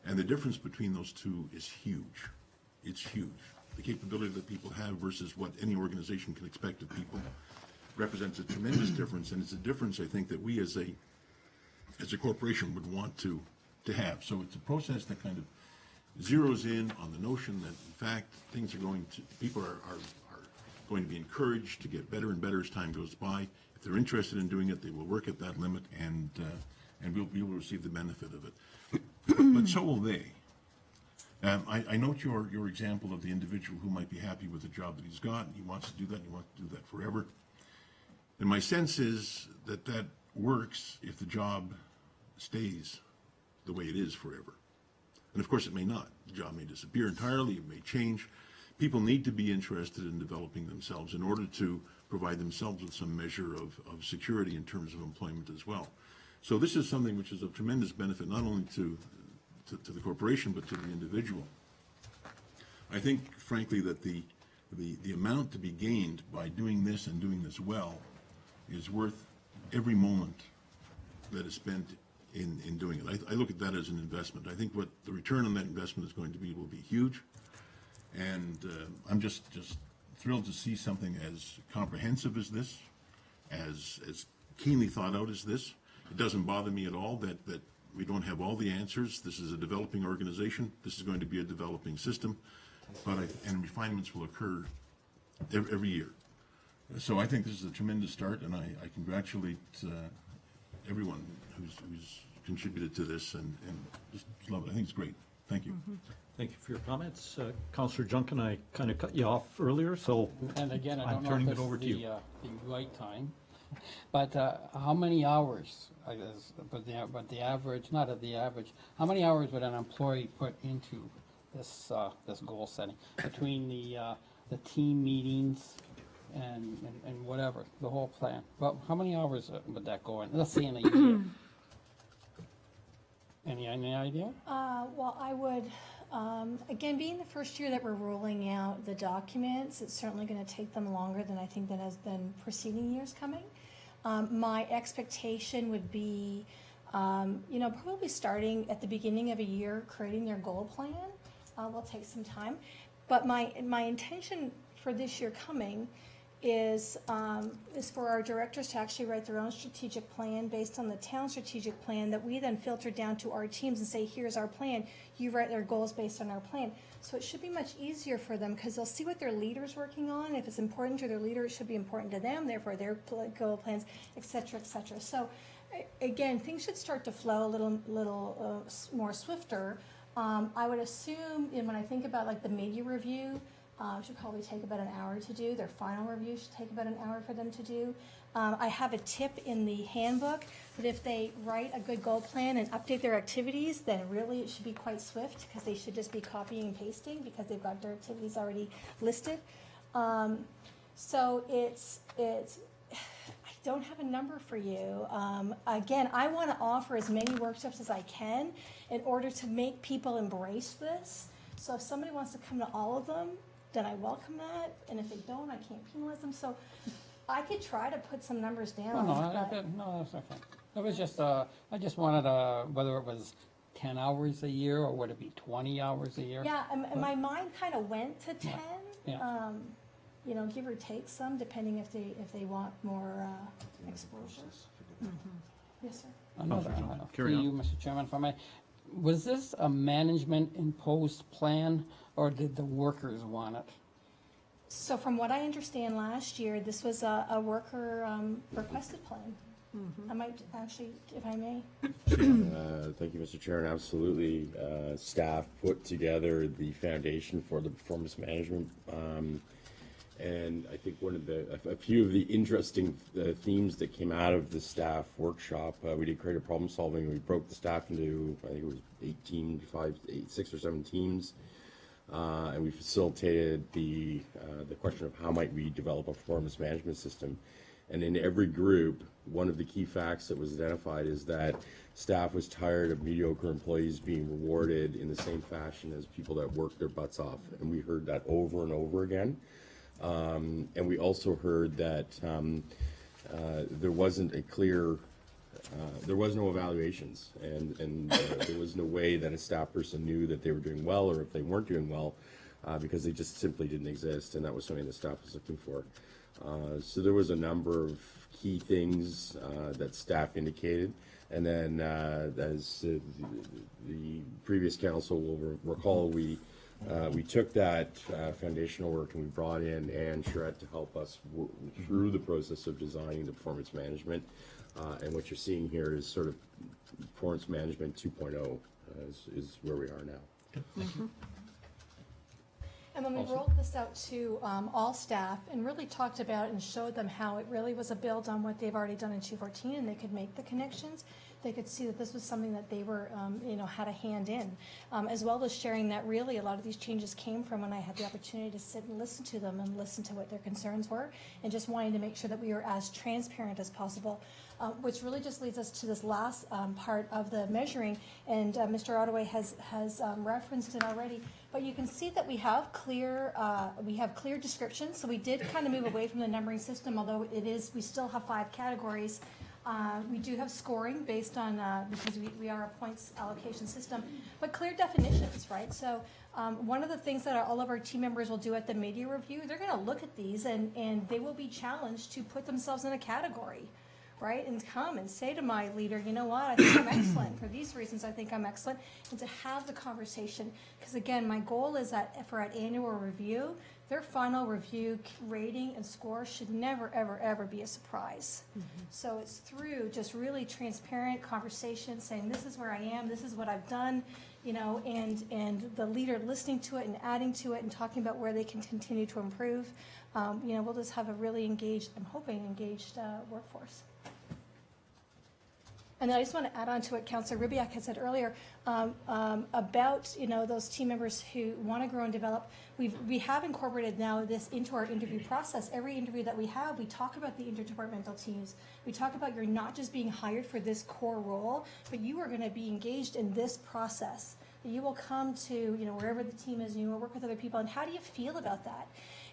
And the difference between those two is huge. It's huge. The capability that people have versus what any organization can expect of people represents a tremendous difference, and it's a difference, I think, that we as a corporation would want to have. So it's a process that kind of zeroes in on the notion that, in fact, people are going to be encouraged to get better and better as time goes by. If they're interested in doing it, they will work at that limit, and we'll be able to receive the benefit of it. But so will they. I note your example of the individual who might be happy with the job that he's got, and he wants to do that, and he wants to do that forever. And my sense is that that works if the job stays the way it is forever. And of course it may not. The job may disappear entirely, it may change. People need to be interested in developing themselves in order to provide themselves with some measure of security in terms of employment as well. So this is something which is of tremendous benefit not only to the corporation but to the individual. I think, frankly, that the amount to be gained by doing this and doing this well is worth every moment that is spent in doing it. I look at that as an investment. I think what the return on that investment is going to be will be huge. And I'm just thrilled to see something as comprehensive as this, as keenly thought out as this. It doesn't bother me at all that we don't have all the answers. This is a developing organization. This is going to be a developing system. And refinements will occur every year. So I think this is a tremendous start, and I congratulate everyone who's contributed to this, and just love it. I think it's great. Thank you. Thank you for your comments. Councillor Junkin, I kind of cut you off earlier, so And again, I I'm don't know turning if it this over is to you. the right time, but how many hours, I guess, but the average, not at the average, how many hours would an employee put into this goal setting between the team meetings and whatever, the whole plan? Well, how many hours would that go in? Let's say in a year. Any idea? Well, I would, again, being the first year that we're rolling out the documents, it's certainly going to take them longer than I think that has been preceding years coming. My expectation would be, probably starting at the beginning of a year, creating their goal plan will take some time. But my intention for this year coming is for our directors to actually write their own strategic plan based on the town strategic plan that we then filter down to our teams and say, here's our plan. You write their goals based on our plan. So it should be much easier for them because they'll see what their leader's working on. If it's important to their leader, it should be important to them, therefore their goal plans, et cetera, et cetera. So again, things should start to flow a little more swifter. I would assume, when I think about like the media review, should probably take about an hour to do. Their final review should take about an hour for them to do. I have a tip in the handbook that if they write a good goal plan and update their activities, then really it should be quite swift because they should just be copying and pasting because they've got their activities already listed. So it's I don't have a number for you. Again, I want to offer as many workshops as I can in order to make people embrace this. So if somebody wants to come to all of them, then I welcome that, and if they don't, I can't penalize them. So I could try to put some numbers down. No, that's okay. It was just, I just wanted whether it was 10 hours a year or would it be 20 hours a year? Yeah, and my mind kind of went to 10. Yeah. Give or take some, depending if they want more exposure. Yes, sir. Another, Carry to on. you, Mr. Chairman, if I may. Was this a management imposed plan or did the workers want it? So from what I understand last year, this was a worker requested plan. I might actually, if I may. Thank you, Mr. Chair, and absolutely, staff put together the foundation for the performance management. And I think one of a few of the interesting themes that came out of the staff workshop, we did creative problem solving. We broke the staff into, I think it was 6 or 7 teams. And we facilitated the question of how might we develop a performance management system. And in every group, one of the key facts that was identified is that staff was tired of mediocre employees being rewarded in the same fashion as people that worked their butts off. And we heard that over and over again. And we also heard that there wasn't a clear there was no evaluations, and there was no way that a staff person knew that they were doing well or if they weren't doing well, because they just simply didn't exist, and that was something the staff was looking for. So there was a number of key things that staff indicated, and then as the previous council will recall, we took that foundational work and we brought in Anne Charette to help us through the process of designing the performance management. And what you're seeing here is sort of performance management 2.0 is where we are now. And when we rolled this out to all staff and really talked about and showed them how it really was a build on what they've already done in 214, and they could make the connections, they could see that this was something that they were, had a hand in, as well as sharing that really a lot of these changes came from when I had the opportunity to sit and listen to them and listen to what their concerns were, and just wanting to make sure that we were as transparent as possible. Which really just leads us to this last part of the measuring, and Mr. Ottaway has referenced it already. But you can see that we have clear descriptions. So we did kind of move away from the numbering system, although we still have 5 categories. We do have scoring based on because we are a points allocation system, but clear definitions, right? So one of the things that all of our team members will do at the media review, they're going to look at these and they will be challenged to put themselves in a category. Right, and come and say to my leader, you know what, I think I'm excellent. For these reasons, I think I'm excellent. And to have the conversation, because again, my goal is that for an annual review, their final review rating and score should never, ever, ever be a surprise. So it's through just really transparent conversation, saying this is where I am, this is what I've done, and the leader listening to it and adding to it and talking about where they can continue to improve. We'll just have a really engaged, I'm hoping, engaged workforce. And then I just want to add on to what Councillor Rybak had said earlier about those team members who want to grow and develop. We have incorporated now this into our interview process. Every interview that we have, we talk about the interdepartmental teams. We talk about you're not just being hired for this core role, but you are going to be engaged in this process. You will come to wherever the team is, and you will work with other people. And how do you feel about that?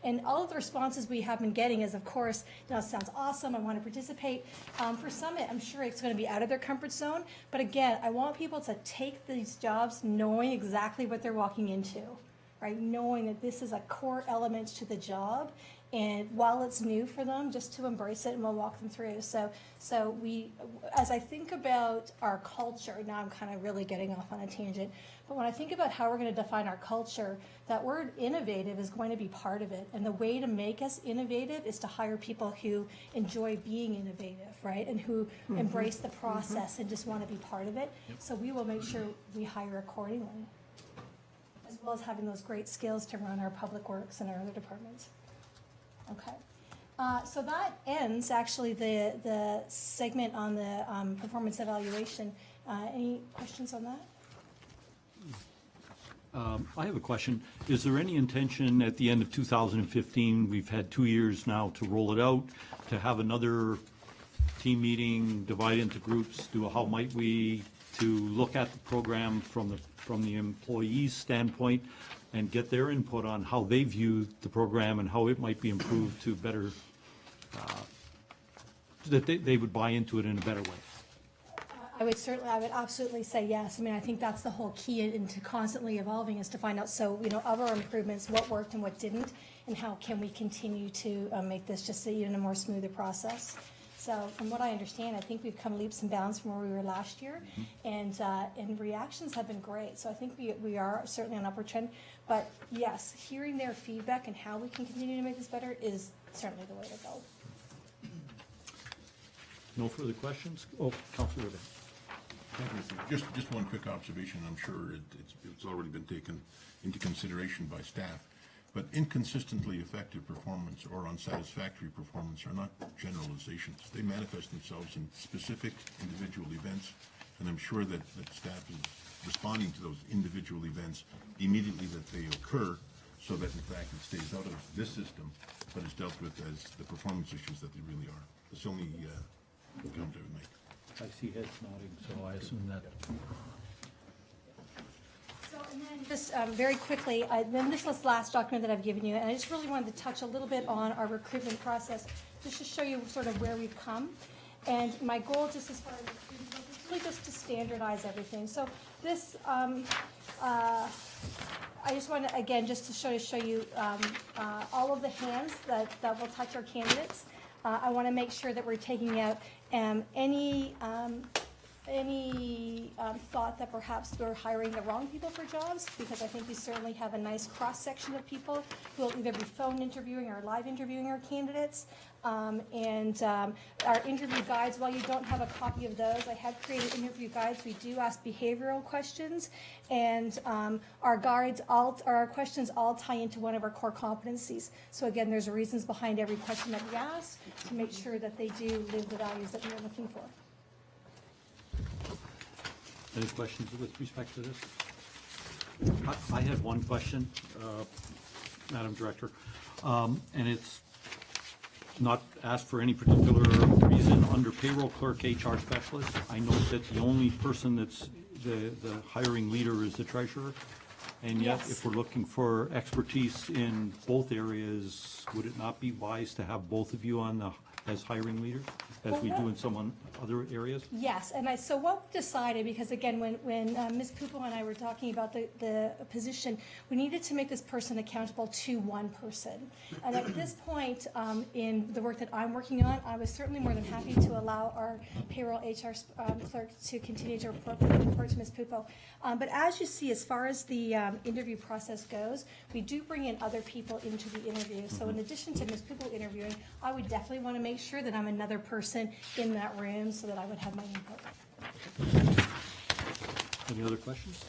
And all of the responses we have been getting is, of course, it sounds awesome, I want to participate. For some, I'm sure it's going to be out of their comfort zone. But again, I want people to take these jobs knowing exactly what they're walking into, right? Knowing that this is a core element to the job. And while it's new for them, just to embrace it, and we'll walk them through. So as I think about our culture, now I'm kind of really getting off on a tangent, but when I think about how we're going to define our culture, that word innovative is going to be part of it. And the way to make us innovative is to hire people who enjoy being innovative, right? And who embrace the process and just want to be part of it. So we will make sure we hire accordingly, as well as having those great skills to run our public works and our other departments. Okay, so that ends actually the segment on the performance evaluation. Any questions on that? I have a question. Is there any intention at the end of 2015, we've had 2 years now to roll it out, to have another team meeting, divide into groups, how might we, to look at the program from the employee's standpoint and get their input on how they view the program and how it might be improved to better, that they would buy into it in a better way? I would absolutely say yes. I mean, I think that's the whole key into constantly evolving, is to find out, of our improvements, what worked and what didn't, and how can we continue to make this just even a more smoother process. So from what I understand, I think we've come leaps and bounds from where we were last year, and reactions have been great. So I think we are certainly on an upward trend. But yes, hearing their feedback and how we can continue to make this better is certainly the way to go. No further questions? Oh, Councillor Rybak. Thank you. Just one quick observation. I'm sure it's already been taken into consideration by staff. But inconsistently effective performance or unsatisfactory performance are not generalizations. They manifest themselves in specific individual events, and I'm sure that staff is responding to those individual events immediately that they occur, so that in fact it stays out of this system, but is dealt with as the performance issues that they really are. That's the only comment I would make. I see heads nodding, so I assume that. And then just very quickly, then this is the last document that I've given you, and I just really wanted to touch a little bit on our recruitment process, just to show you sort of where we've come. And my goal, just as far as the student goes, is really just to standardize everything. So this, I just want to, again, just to show you all of the hands that will touch our candidates. I want to make sure that we're taking out any thought that perhaps we're hiring the wrong people for jobs, because I think we certainly have a nice cross-section of people who will either be phone interviewing or live interviewing our candidates. Our interview guides, while you don't have a copy of those, I have created interview guides. We do ask behavioral questions, and our questions all tie into one of our core competencies. So again, there's reasons behind every question that we ask to make sure that they do live the values that we're looking for. Any questions with respect to this? I had one question, Madam Director, and it's not asked for any particular reason. Under payroll clerk, HR specialist, I note that the only person that's the hiring leader is the treasurer. And yet, Yes. if we're looking for expertise in both areas, would it not be wise to have both of you on as hiring leaders, as we do in some other areas? Yes, and so what we decided, because again, when Ms. Pupo and I were talking about the position, we needed to make this person accountable to one person. And at this point, in the work that I'm working on, I was certainly more than happy to allow our payroll HR clerk to continue to report to Ms. Pupo. But as you see, as far as the interview process goes, we do bring in other people into the interview. So in addition to Ms. Pupo interviewing, I would definitely want to make sure that I'm another person in that room so that I would have my input. Any other questions?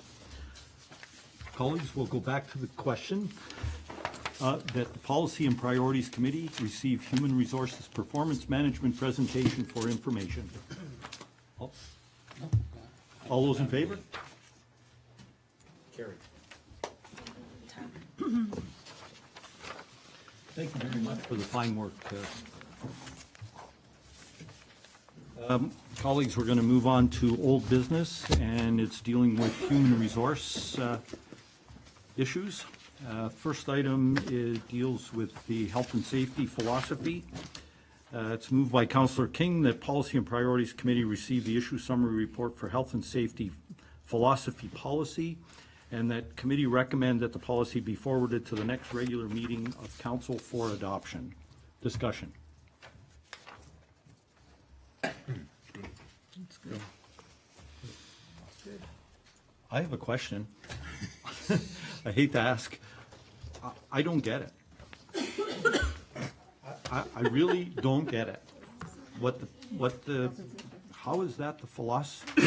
Colleagues, we'll go back to the question that the Policy and Priorities Committee receive Human Resources Performance Management presentation for information. All those in favor? Carried. Thank you very much for the fine work. Colleagues, we're going to move on to old business, and it's dealing with human resource issues. First item deals with the health and safety philosophy. It's moved by Councillor King that Policy and Priorities Committee receive the issue summary report for health and safety philosophy policy, and that committee recommend that the policy be forwarded to the next regular meeting of council for adoption. Discussion. I have a question. I hate to ask. I don't get it. I really don't get it. How is that the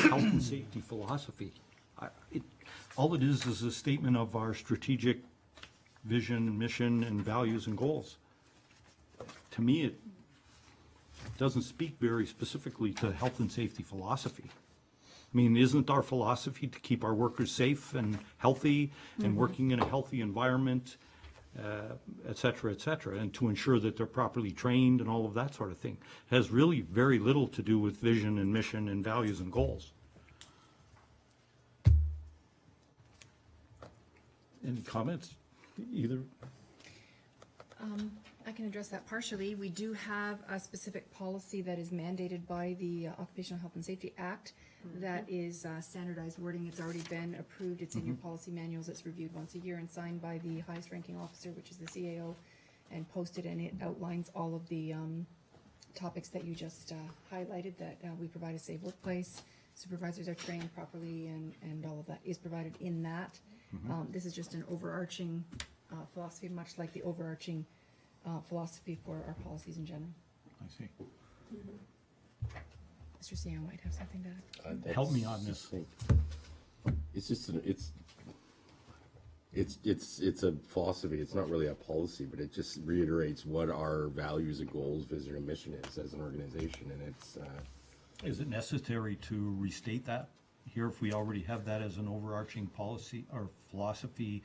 health and safety philosophy? All it is a statement of our strategic vision, mission, and values and goals. To me, it doesn't speak very specifically to health and safety philosophy. I mean, isn't our philosophy to keep our workers safe and healthy and working in a healthy environment, et cetera, and to ensure that they're properly trained and all of that sort of thing? It has really very little to do with vision and mission and values and goals. Any comments, either? I can address that partially. We do have a specific policy that is mandated by the Occupational Health and Safety Act that is standardized wording. It's already been approved. It's in your policy manuals. It's reviewed once a year and signed by the highest ranking officer, which is the CAO, and posted, and it outlines all of the topics that you just highlighted, that we provide a safe workplace, supervisors are trained properly, and all of that is provided in that. This is just an overarching philosophy, much like the overarching philosophy for our policies in general. I see. Mr. CEO might have something to add. Help me on this. It's just, it's a philosophy. It's not really a policy, but it just reiterates what our values and goals, vision and mission is as an organization, and it's. Is it necessary to restate that here if we already have that as an overarching policy or philosophy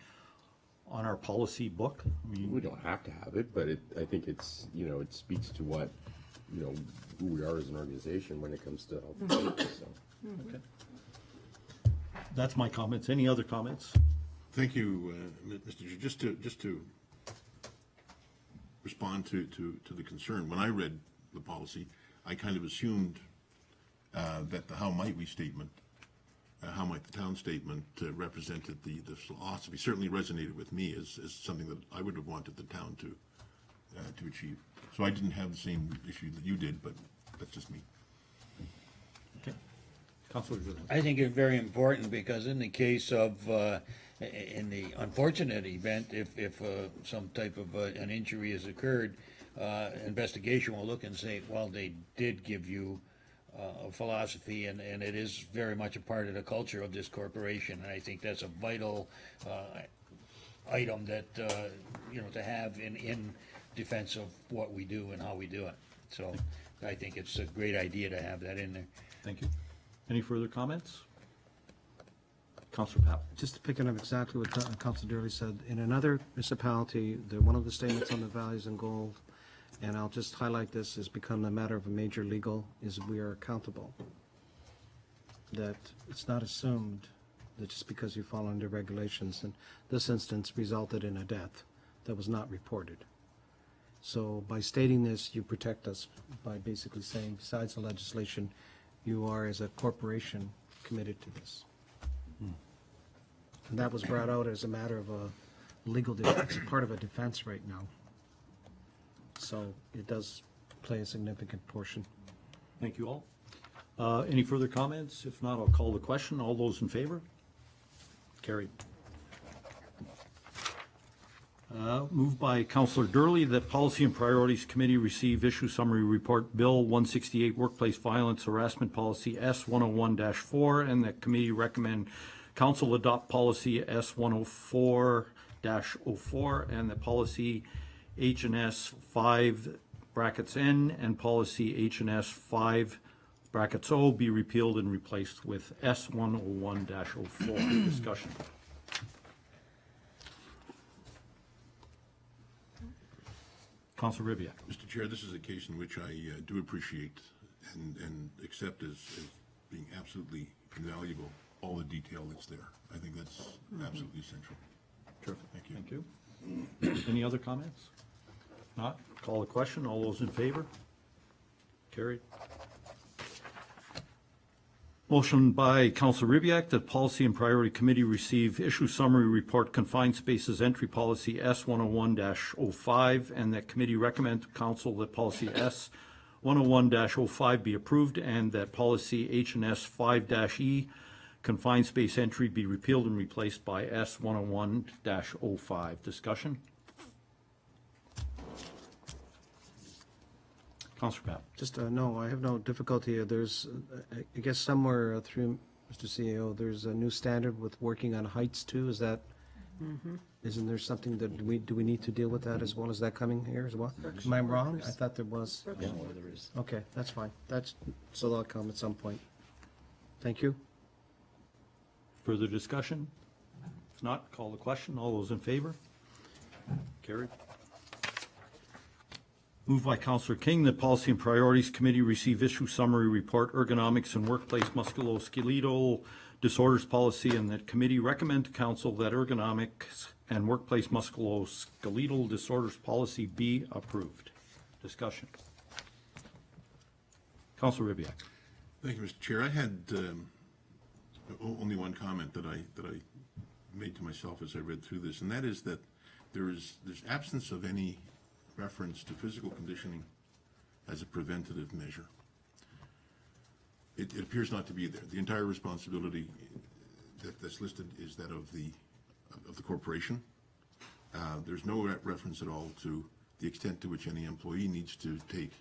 on our policy book? I mean, We don't have to have it, but I think it's, it speaks to what, who we are as an organization when it comes to health and safety, so. okay. That's my comments. Any other comments? Thank you, Mr. Chair. Just to respond to the concern, when I read the policy, I kind of assumed that the how might we statement, how might the town statement represented the philosophy, certainly resonated with me as something that I would have wanted the town to achieve. So I didn't have the same issue that you did, but that's just me. Okay. Councilor Goodwin. I think it's very important because in the case of, in the unfortunate event, if some type of an injury has occurred, investigation will look and say, well, they did give you a philosophy, and it is very much a part of the culture of this corporation. And I think that's a vital item that, to have in defense of what we do and how we do it. So I think it's a great idea to have that in there. Thank you. Any further comments? Councilor Pap. Just picking up exactly what Councilor Durley said, in another municipality, one of the statements on the values and goals, and I'll just highlight this, has become a matter of a major legal, is we are accountable. That it's not assumed that just because you fall under regulations, and this instance resulted in a death that was not reported. So by stating this, you protect us by basically saying, besides the legislation, you are as a corporation committed to this. And that was brought out as a matter of a legal defense, part of a defense right now. So it does play a significant portion. Thank you all. Any further comments? If not, I'll call the question. All those in favor? Carried. Moved by Councilor Durley that Policy and Priorities Committee receive issue summary report Bill 168 Workplace Violence Harassment Policy S101-4, and that committee recommend Council adopt policy S104-04, and that policy H&S 5 brackets N and policy H&S 5 brackets O be repealed and replaced with S101-04. Discussion. Councilor Ribbiak. Mr. Chair, this is a case in which I do appreciate and accept as being absolutely invaluable all the detail that's there. I think that's absolutely essential. Terrific. Thank you. Thank you. Any other comments? Not? Call the question. All those in favor? Carried. Motion by Councilor Ribbiak that Policy and Priority Committee receive issue summary report Confined Spaces Entry Policy S101-05, and that committee recommend to Council that policy S101-05 be approved, and that policy H&S 5-E Confined Space Entry be repealed and replaced by S101-05. Discussion? Councilor Pap. Just, no, I have no difficulty. There's, I guess somewhere through, Mr. CEO, there's a new standard with working on heights too. Is that, isn't there something that do we need to deal with that as well? Is that coming here as well? Am I wrong? I thought there was. Yeah, well, there is. Okay, that's fine. So that'll come at some point. Thank you. Further discussion? If not, call the question. All those in favor? Carried. Moved by Councilor King that Policy and Priorities Committee receive issue summary report Ergonomics and Workplace Musculoskeletal Disorders Policy, and that committee recommend to Council that Ergonomics and Workplace Musculoskeletal Disorders Policy be approved. Discussion. Councilor Ribbiak. Thank you, Mr. Chair. I had only one comment that I made to myself as I read through this, and that is that there's absence of any reference to physical conditioning as a preventative measure. It appears not to be there. The entire responsibility that's listed is that of the corporation. There's no reference at all to the extent to which any employee needs to take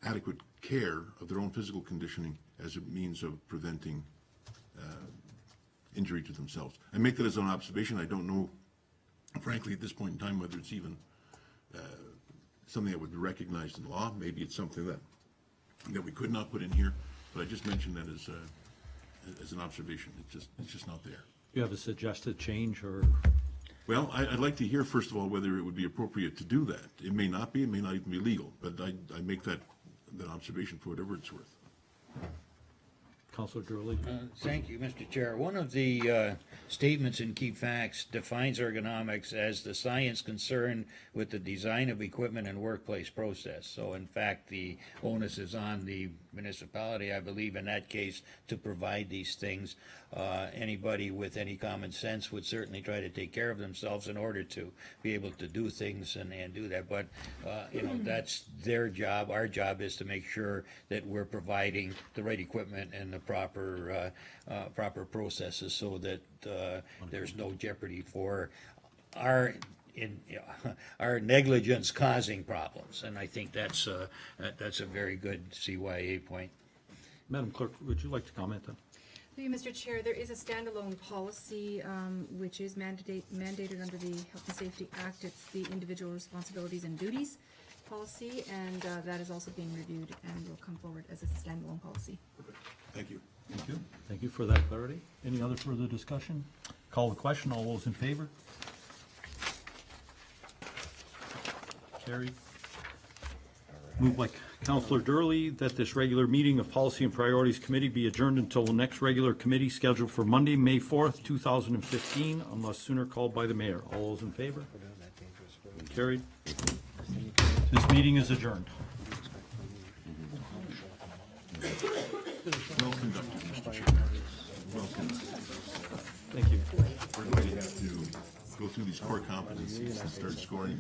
adequate care of their own physical conditioning as a means of preventing injury to themselves. I make that as an observation. I don't know, frankly, at this point in time, whether it's even something that would be recognized in law. Maybe it's something that we could not put in here, but I just mentioned that as an observation. It's just not there. Do you have a suggested change or? Well, I'd like to hear, first of all, whether it would be appropriate to do that. It may not be, it may not even be legal, but I make that observation for whatever it's worth. Councilor Durley. Thank you, Mr. Chair. One of the statements in key facts defines ergonomics as the science concerned with the design of equipment and workplace process. So in fact, the onus is on the municipality, I believe, in that case, to provide these things. Anybody with any common sense would certainly try to take care of themselves in order to be able to do things and do that. But, that's their job. Our job is to make sure that we're providing the right equipment and the proper processes so that there's no jeopardy for our negligence causing problems. And I think that's a very good CYA point. Madam Clerk, would you like to comment then? Thank you, Mr. Chair. There is a standalone policy which is mandated under the Health and Safety Act. It's the individual responsibilities and duties policy, and that is also being reviewed and will come forward as a standalone policy. Thank you. Thank you. Thank you for that clarity. Any other further discussion? Call the question. All those in favor? Carried. Moved by Councilor Durley that this regular meeting of Policy and Priorities Committee be adjourned until the next regular committee scheduled for Monday, May 4th, 2015, unless sooner called by the mayor. All those in favor? Carried. This meeting is adjourned. Well conducted, Mr. Chair. Well conducted. Thank you. We're going to have to go through these core competencies and start scoring.